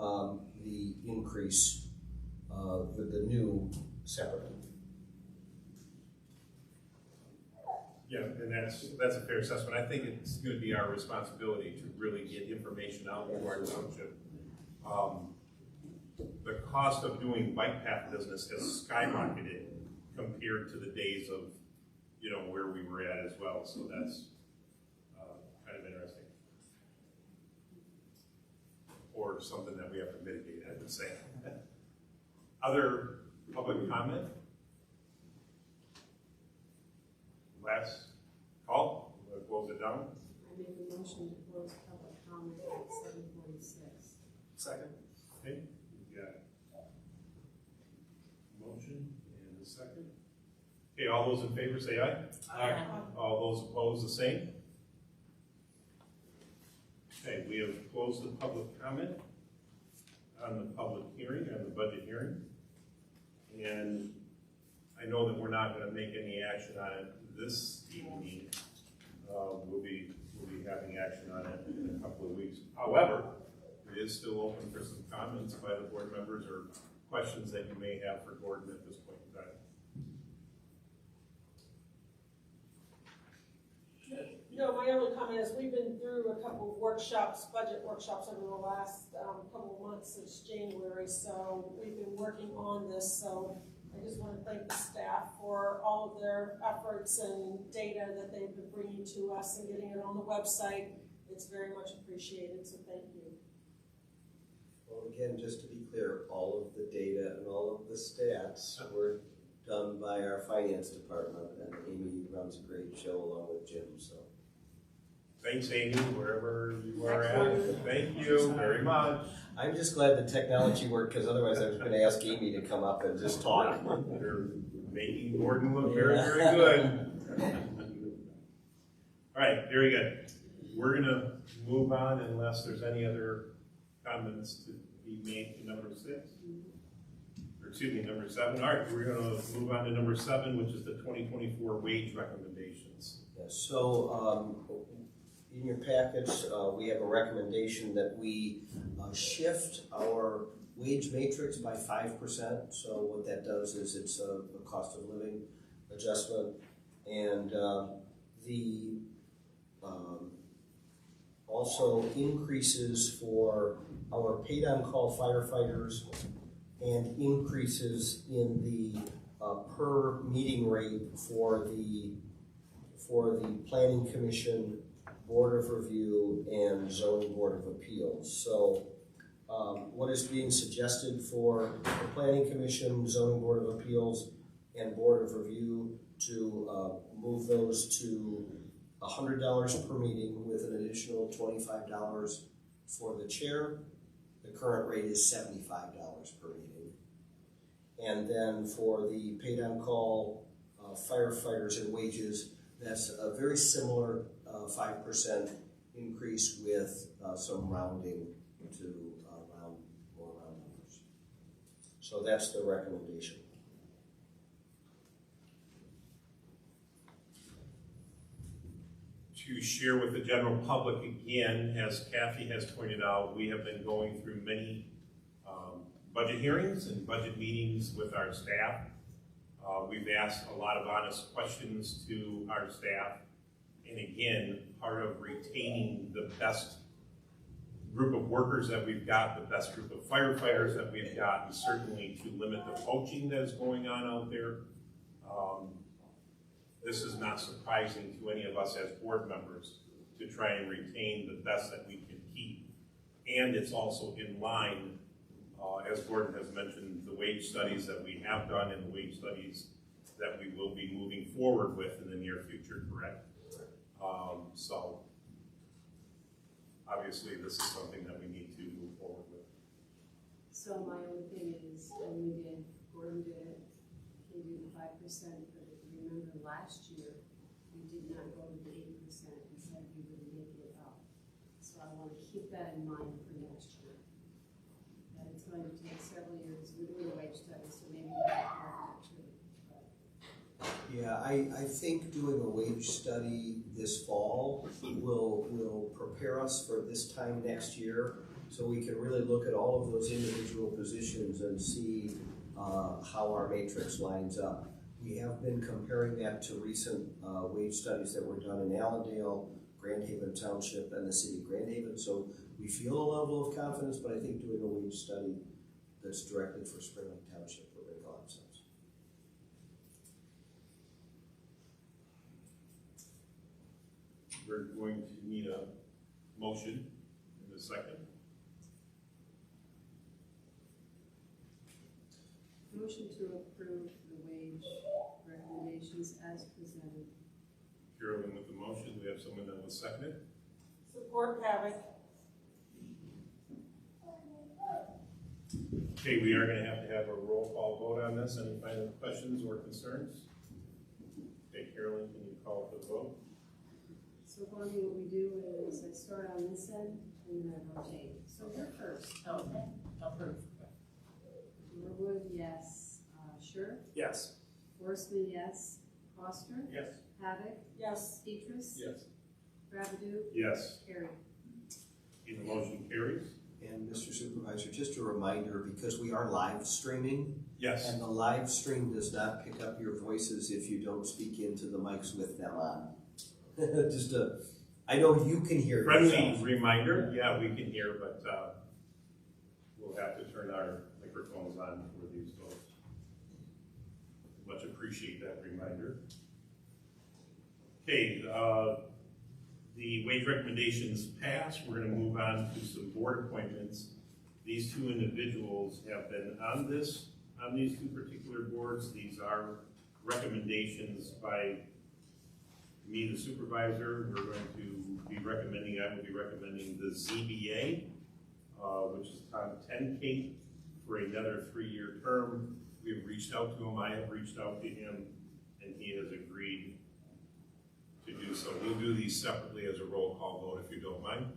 increase, the new separately. Yeah, and that's a fair assessment. I think it's going to be our responsibility to really get information out to our township. The cost of doing bike path business has skyrocketed compared to the days of, where we were at as well. So that's kind of interesting. Or something that we have to mitigate, I would say. Other public comment? Last call, we'll close it down. I make a motion to close public comment at 7:46. Second. Okay, we got motion and a second. Okay, all those in favor say aye. Aye. All those opposed, the same. Okay, we have closed the public comment on the public hearing, on the budget hearing. And I know that we're not gonna make any action on it this evening. We'll be having action on it in a couple of weeks. However, it is still open for some comments by the board members or questions that you may have for Gordon at this point in time. No, my only comment is we've been through a couple of workshops, budget workshops over the last couple of months since January, so we've been working on this, so I just want to thank the staff for all of their efforts and data that they've been bringing to us and getting it on the website. It's very much appreciated, so thank you. Well, again, just to be clear, all of the data and all of the stats were done by our finance department, and Amy runs a great show along with Jim, so. Thanks, Amy, wherever you are at. Thank you very much. I'm just glad the technology worked, because otherwise I was going to ask Amy to come up and just talk. You're making Gordon look very, very good. All right, very good. We're gonna move on unless there's any other comments to be made to number 6. Or excuse me, number 7. All right, we're gonna move on to number 7, which is the 2024 wage recommendations. Yes, so in your package, we have a recommendation that we shift our wage matrix by 5%. So what that does is it's a cost of living adjustment, and also increases for our paid-on-call firefighters and increases in the per meeting rate for the Planning Commission, Board of Review, and Zoning Board of Appeals. So what is being suggested for the Planning Commission, Zoning Board of Appeals, and Board of Review to move those to $100 per meeting with an additional $25 for the chair. The current rate is $75 per meeting. And then for the paid-on-call firefighters and wages, that's a very similar 5% increase with some rounding to more round numbers. So that's the recommendation. To share with the general public again, as Kathy has pointed out, we have been going through many budget hearings and budget meetings with our staff. We've asked a lot of honest questions to our staff. And again, part of retaining the best group of workers that we've got, the best group of firefighters that we've got, and certainly to limit the poaching that is going on out there. This is not surprising to any of us as board members to try and retain the best that we can keep. And it's also in line, as Gordon has mentioned, the wage studies that we have done and the wage studies that we will be moving forward with in the near future, correct? So obviously this is something that we need to move forward with. So my only thing is, when we did, Gordon did it, he did the 5%, but if you remember last year, we did not go to the 8% and said we would make it up. So I want to keep that in mind for next year. That it's going to take several years, we're doing a wage study, so maybe that's part of it too. Yeah, I think doing a wage study this fall will prepare us for this time next year, so we can really look at all of those individual positions and see how our matrix lines up. We have been comparing that to recent wage studies that were done in Allendale, Grand Haven Township, and the city of Grand Haven, so we feel a level of confidence, but I think doing a wage study that's directed for Spring Lake Township will make a lot of sense. We're going to need a motion in a second. Motion to approve the wage recommendations as presented. Carolyn with the motion. We have someone that will second it. Support Havoc. Okay, we are going to have a roll call vote on this. Any final questions or concerns? Okay, Carolyn, can you call for the vote? So Bonnie, what we do is I start on this end and then I rotate. So you're first. Okay, approve. Norwood, yes. Sure. Yes. Horstman, yes. Foster. Yes. Havoc. Yes. Petrus. Yes. Rabidou. Yes. Carried. The motion carries. And Mr. Supervisor, just a reminder, because we are live streaming, Yes. and the live stream does not pick up your voices if you don't speak into the mics with them on. Just I know you can hear Friendly yourself. reminder, yeah, we can hear, but we'll have to turn our microphones on for these folks. Much appreciate that reminder. Okay, the wage recommendations passed. We're going to move on to some board appointments. These two individuals have been on these two particular boards. These are recommendations by me, the supervisor. We're going to be recommending, I will be recommending the ZBA, which is Tom Tenkate, for another 3-year term. We have reached out to him, I have reached out to him, and he has agreed to do so. We'll do these separately as a roll call vote if you don't mind.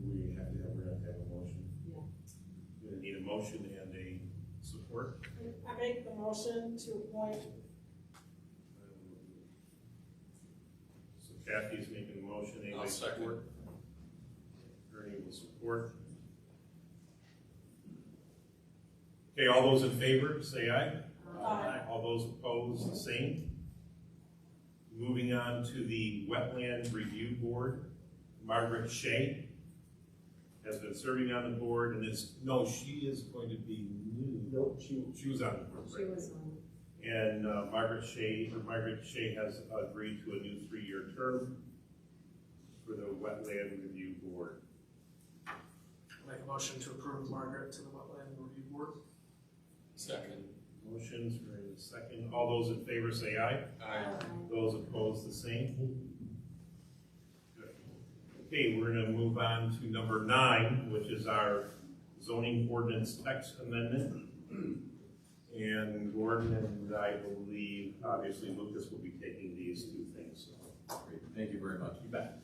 We're gonna have a motion. Yeah. We're gonna need a motion and a support. I make the motion to appoint. So Kathy's making the motion, I'll anybody second. support? Ernie will support. Okay, all those in favor, say aye. Aye. All those opposed, the same. Moving on to the Wetland Review Board, Margaret Shea has been serving on the board, and she is going to be new. No, She was on the board, She right? was on. And Margaret Shea has agreed to a new 3-year term for the Wetland Review Board. Make a motion to approve Margaret to the Wetland Review Board. Second. Motions for a second. All those in favor say aye. Aye. Those opposed, the same. Good. Okay, we're gonna move on to number 9, which is our zoning ordinance text amendment. And Gordon and I believe, obviously Lucas will be taking these two things. Great. Thank you very much. You bet.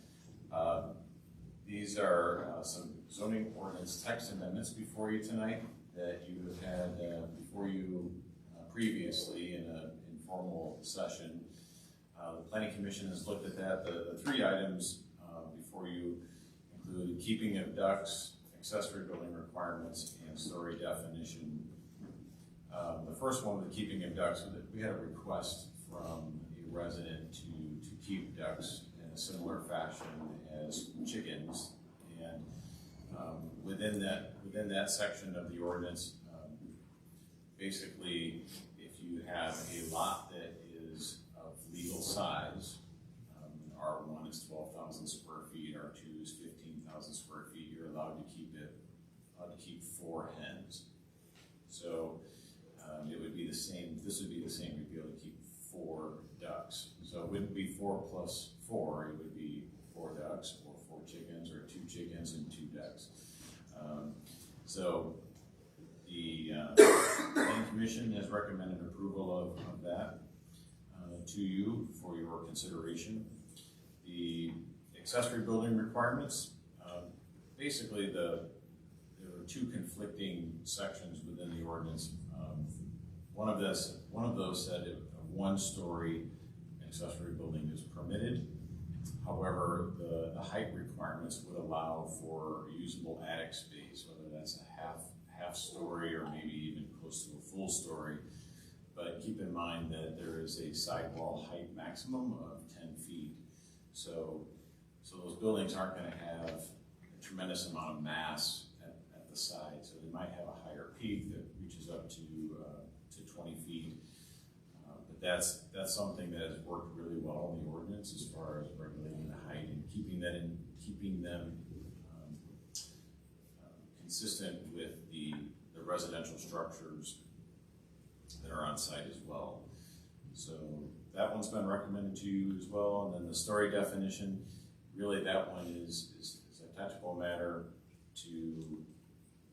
These are some zoning ordinance text amendments before you tonight that you have had before you previously in an informal session. The Planning Commission has looked at that. The 3 items before you include keeping of ducts, accessory building requirements, and story definition. The first one, the keeping of ducks, we had a request from a resident to keep ducks in a similar fashion as chickens, and within that section of the ordinance, basically, if you have a lot that is of legal size, R1 is 12,000 square feet, R2 is 15,000 square feet, you're allowed to keep 4 hens. So it would be the same. This would be the same. We'd be able to keep 4 ducks. So it wouldn't be 4 plus 4. It would be 4 ducks, or 4 chickens, or 2 chickens and 2 ducks. So the Planning Commission has recommended approval of that to you for your consideration. The accessory building requirements, basically there are 2 conflicting sections within the ordinance. One of those said a 1-story accessory building is permitted. However, the height requirements would allow for usable attic space, whether that's a half story or maybe even close to a full story. But keep in mind that there is a sidewall height maximum of 10 feet. So those buildings aren't going to have a tremendous amount of mass at the side. So they might have a higher peak that reaches up to 20 feet. But that's something that has worked really well in the ordinance as far as regulating the height and keeping them consistent with the residential structures that are on site as well. So that one's been recommended to you as well. And then the story definition, really that one is a technical matter to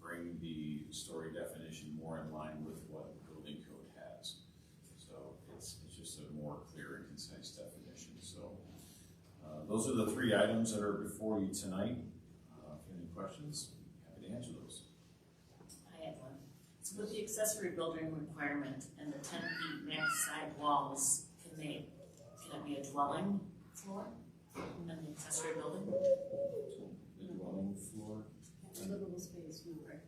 bring the story definition more in line with what the building code has. So it's just a more clear and concise definition. So those are the 3 items that are before you tonight. If you have any questions, happy to answer So with the accessory building requirement and the 10 feet max side walls, can it be a dwelling floor in the accessory building? The dwelling floor? Livable space, no, right?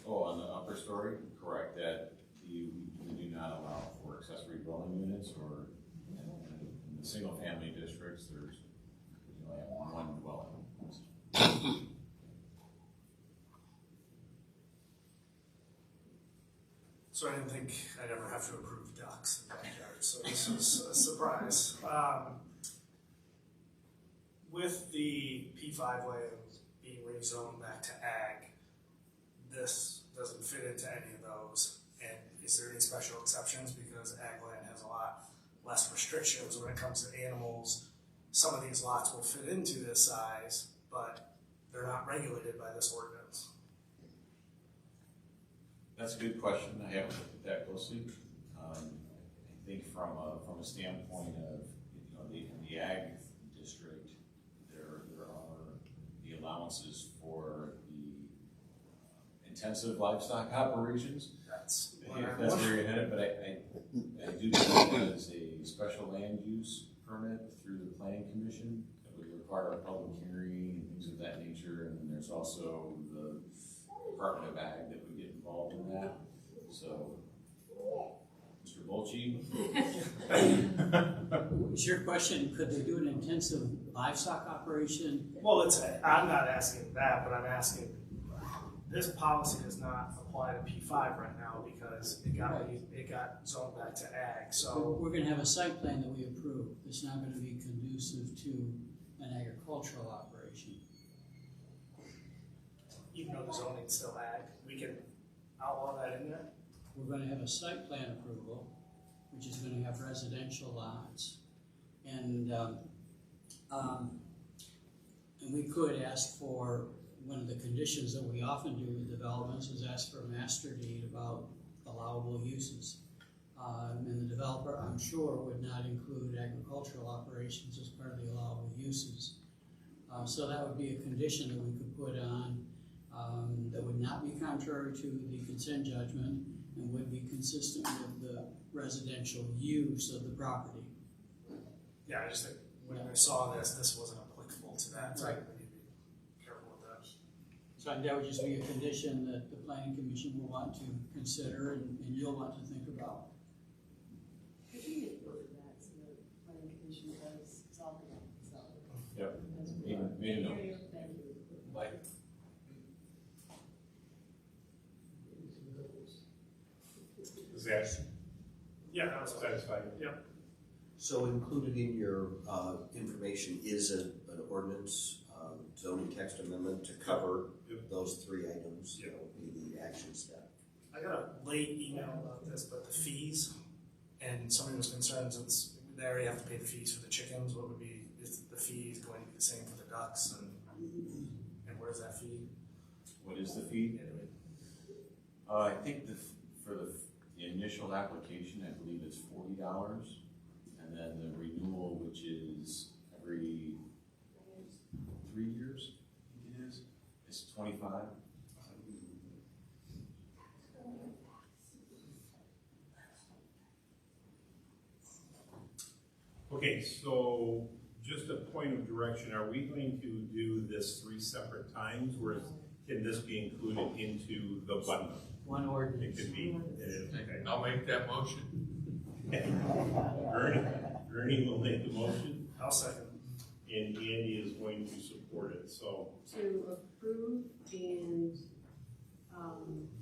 Oh, on the upper story, correct, that we do not allow for accessory dwelling units or in the single family districts, there's, you only have one dwelling. So I didn't think I'd ever have to approve ducks in the backyard, so this was a surprise. With the P5 lands being rezoned back to ag, this doesn't fit into any of those. And is there any special exceptions? Because ag land has a lot less restrictions when it comes to animals. Some of these lots will fit into this size, but they're not regulated by this ordinance. That's a good question. I haven't looked at that closely. I think from a standpoint of, the ag district, there are the allowances for the intensive livestock operations. That's where you're headed, but I do think that is a special land use permit through the planning commission that would require a public hearing and things of that nature. And then there's also the Department of Ag that would get involved in that. So, Mr. Bolchi? Is your question, could they do an intensive livestock operation? Well, I'm not asking that, but I'm asking, this policy does not apply to P5 right now because it got zoned back to ag, so. We're gonna have a site plan that we approve. It's not gonna be conducive to an agricultural operation. Even though the zoning's still ag, we can outlaw that in there? We're gonna have a site plan approval, which is gonna have residential lots. And we could ask for, one of the conditions that we often do with developments is ask for a master deed about allowable uses. And the developer, I'm sure, would not include agricultural operations as part of the allowable uses. So that would be a condition that we could put on that would not be contrary to the consent judgment and would be consistent with the residential use of the property. Yeah, I just think when I saw this wasn't applicable to that, so Right. we need to be careful with that. So that would just be a condition that the planning commission will want to consider and you'll want to think about. Could you make note of that so the planning commission does solve it, so. Yep. Thank Made a note. you. Like, Is that Yeah, that was satisfied? Yep. So included in your information is an ordinance, zoning text amendment to cover those three items. That will be the action step. I got a late email about this, but the fees, and somebody was concerned since they already have to pay the fees for the chickens, what would be, is the fees going to be the same for the ducks, and where's that fee? what is the fee? I think for the initial application, I believe it's $40, and then the renewal, which is every 3 years, I think it is, it's $25. Okay, so just a point of direction, are we going to do this 3 separate times, or can this be included into the bundle? One ordinance. It could be. Okay. I'll make that motion. Ernie will make the motion, I'll second. and Andy is going to support it, so. To approve and,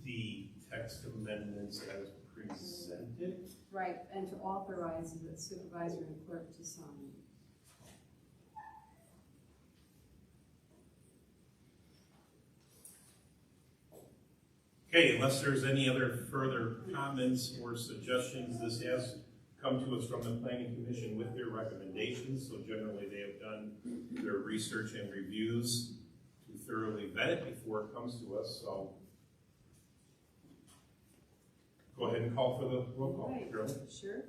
The text amendments as presented. right, and to authorize the supervisor and clerk to sign. Okay, unless there's any other further comments or suggestions, this has come to us from the planning commission with their recommendations, so generally they have done their research and reviews to thoroughly vet it before it comes to us, so. Go ahead and call for the roll call, Right. Shirley. Sure.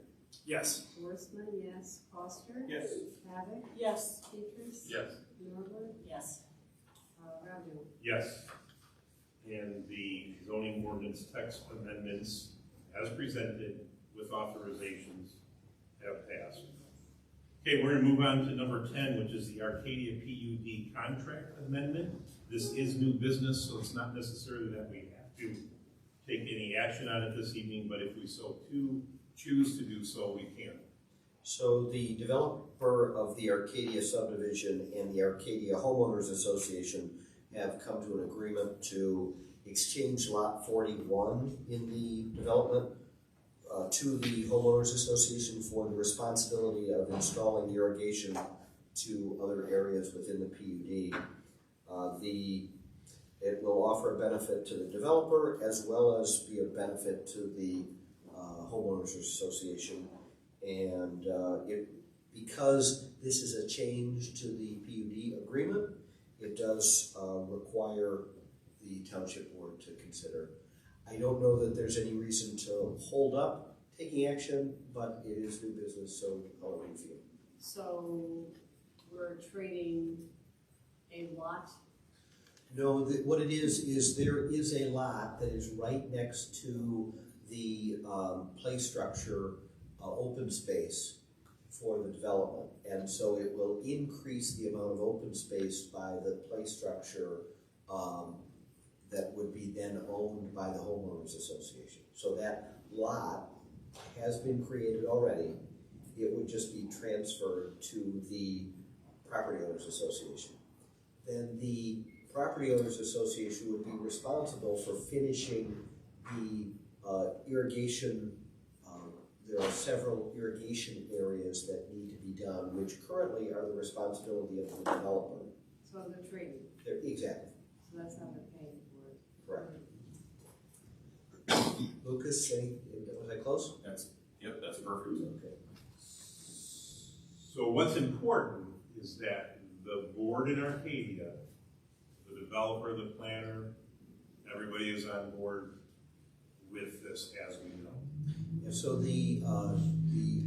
Yes. Horstman, yes. Foster? Yes. Havoc? Yes. Peters? Yes. Norwood? Yes. Radu? Yes. and the zoning ordinance text amendments as presented with authorizations have passed. Okay, we're gonna move on to number 10, which is the Arcadia PUD contract amendment. This is new business, so it's not necessarily that we have to take any action on it this evening, but if we so choose to do so, we can. So the developer of the Arcadia subdivision and the Arcadia Homeowners Association have come to an agreement to exchange lot 41 in the development to the Homeowners Association for the responsibility of installing irrigation to other areas within the PUD. It will offer a benefit to the developer as well as be a benefit to the Homeowners Association. And because this is a change to the PUD agreement, it does require the township board to consider. I don't know that there's any reason to hold up taking action, but it is new business, so how do you feel? So we're trading a lot? No, what it is there is a lot that is right next to the play structure open space for the development. And so it will increase the amount of open space by the play structure that would be then owned by the Homeowners Association. So that lot has been created already. It would just be transferred to the Property Owners Association. Then the Property Owners Association would be responsible for finishing the irrigation. There are several irrigation areas that need to be done, which currently are the responsibility of the developer. So they're trading? Exactly. So that's how they're paying for it? Correct. Lucas, was I close? Yep, that's perfect. Okay. So what's important is that the board in Arcadia, the developer, the planner, everybody is on board with this as we know. Yeah, so the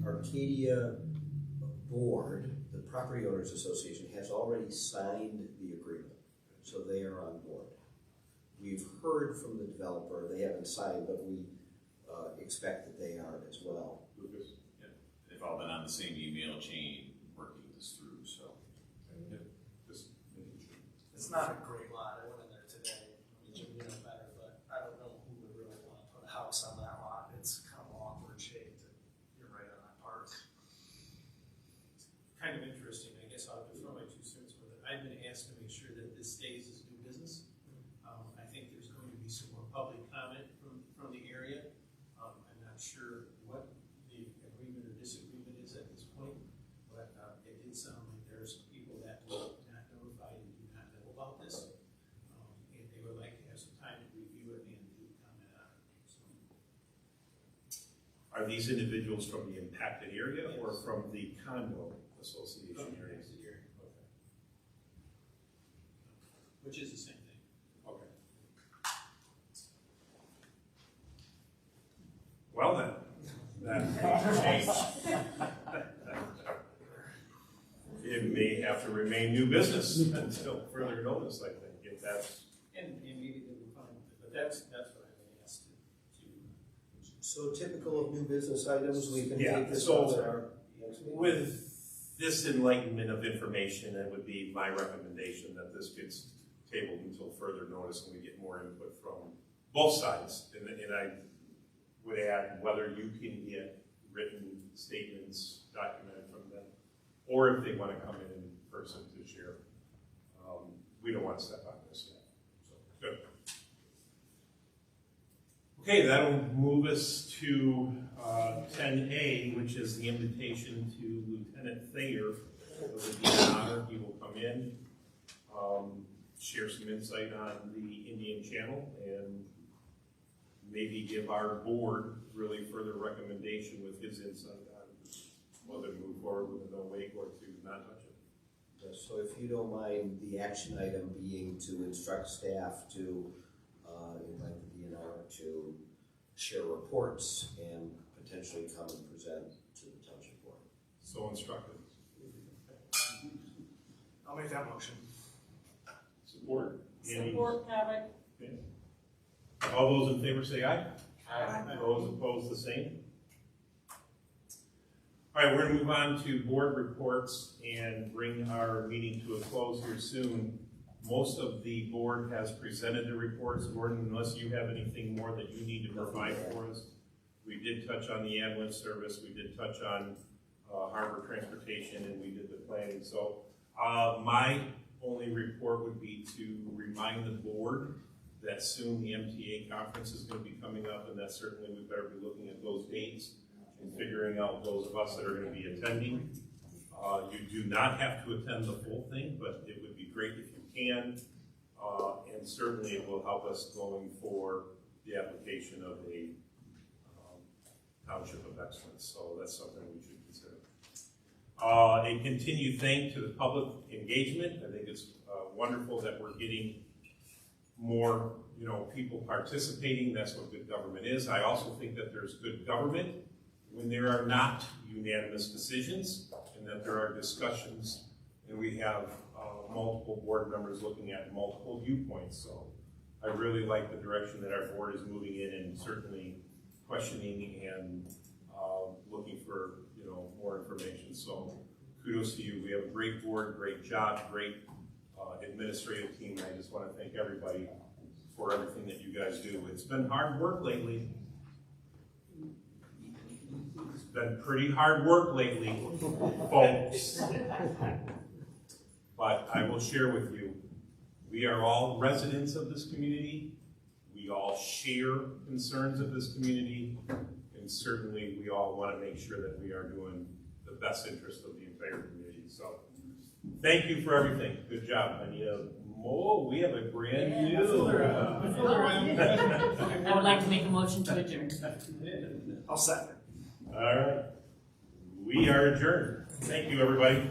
Arcadia board, the Property Owners Association, has already signed the agreement, so they are on board. We've heard from the developer, they haven't signed, but we expect that they are as well. Lucas? Yeah, they've all been on the same email chain working this through, so. Yep. Just making sure. It's not a great lot. I went in there today. I mean, Jim, you know better, but I don't know who would really want to put a house on that lot. It's kind of awkward shaped. You're right on that part. Kind of interesting, I guess I'll throw my 2 cents with it. I've been asked to make sure that this stays as new business. I think there's going to be some more public comment from the area. I'm not sure what the agreement or disagreement is at this point, but it did sound like there are some people that were not notified and do not know about this. And they would like to have some time to review it and to comment on it. So, Are these individuals from the impacted area or from the condo association area? Okay. which is the same thing. Okay. Well then, that changed. It may have to remain new business until further notice, I think, if that's. And maybe they will find, but that's what I've been asked to. So typical of new business items, we can Yeah, take this so on our next meeting. with this enlightenment of information, it would be my recommendation that this gets tabled until further notice and we get more input from both sides. And I would add whether you can get written statements documented from them, or if they want to come in person to share. We don't want to step on this yet. So, good. Okay, that'll move us to 10A, which is the invitation to Lieutenant Thayer of the DNR. He will come in, share some insight on the Indian Channel, and maybe give our board really further recommendation with his insight on whether to move forward with a no wake or to not touch it. Yes, so if you don't mind, the action item being to instruct staff to invite the DNR to share reports and potentially come and present to the township board. So instructed. I'll make that motion. Support. Andy? Support, Havoc. Okay. All those in favor say aye. Aye. Those opposed, the same. All right, we're gonna move on to board reports and bring our meeting to a close here soon. Most of the board has presented the reports. Gordon, unless you have anything more that you need to provide for us. We did touch on the ambulance service, we did touch on harbor transportation, and we did the planning. So my only report would be to remind the board that soon the MTA conference is going to be coming up, and that certainly we better be looking at those dates and figuring out those of us that are going to be attending. You do not have to attend the full thing, but it would be great if you can, and certainly it will help us going for the application of a Township of Excellence, so that's something we should consider. A continued thank to the public engagement. I think it's wonderful that we're getting more, people participating. That's what good government is. I also think that there's good government when there are not unanimous decisions, and that there are discussions, and we have multiple board members looking at multiple viewpoints. So I really like the direction that our board is moving in, and certainly questioning and looking for more information. So kudos to you. We have a great board, great job, great administrative team. I just want to thank everybody for everything that you guys do. It's been hard work lately. It's been pretty hard work lately, folks. But I will share with you, we are all residents of this community. We all share concerns of this community, and certainly we all want to make sure that we are doing the best interest of the entire community. So thank you for everything. Good job. I need we have a brand new. I would like to make a motion to adjourn. I'll second. All right. We are adjourned. Thank you, everybody.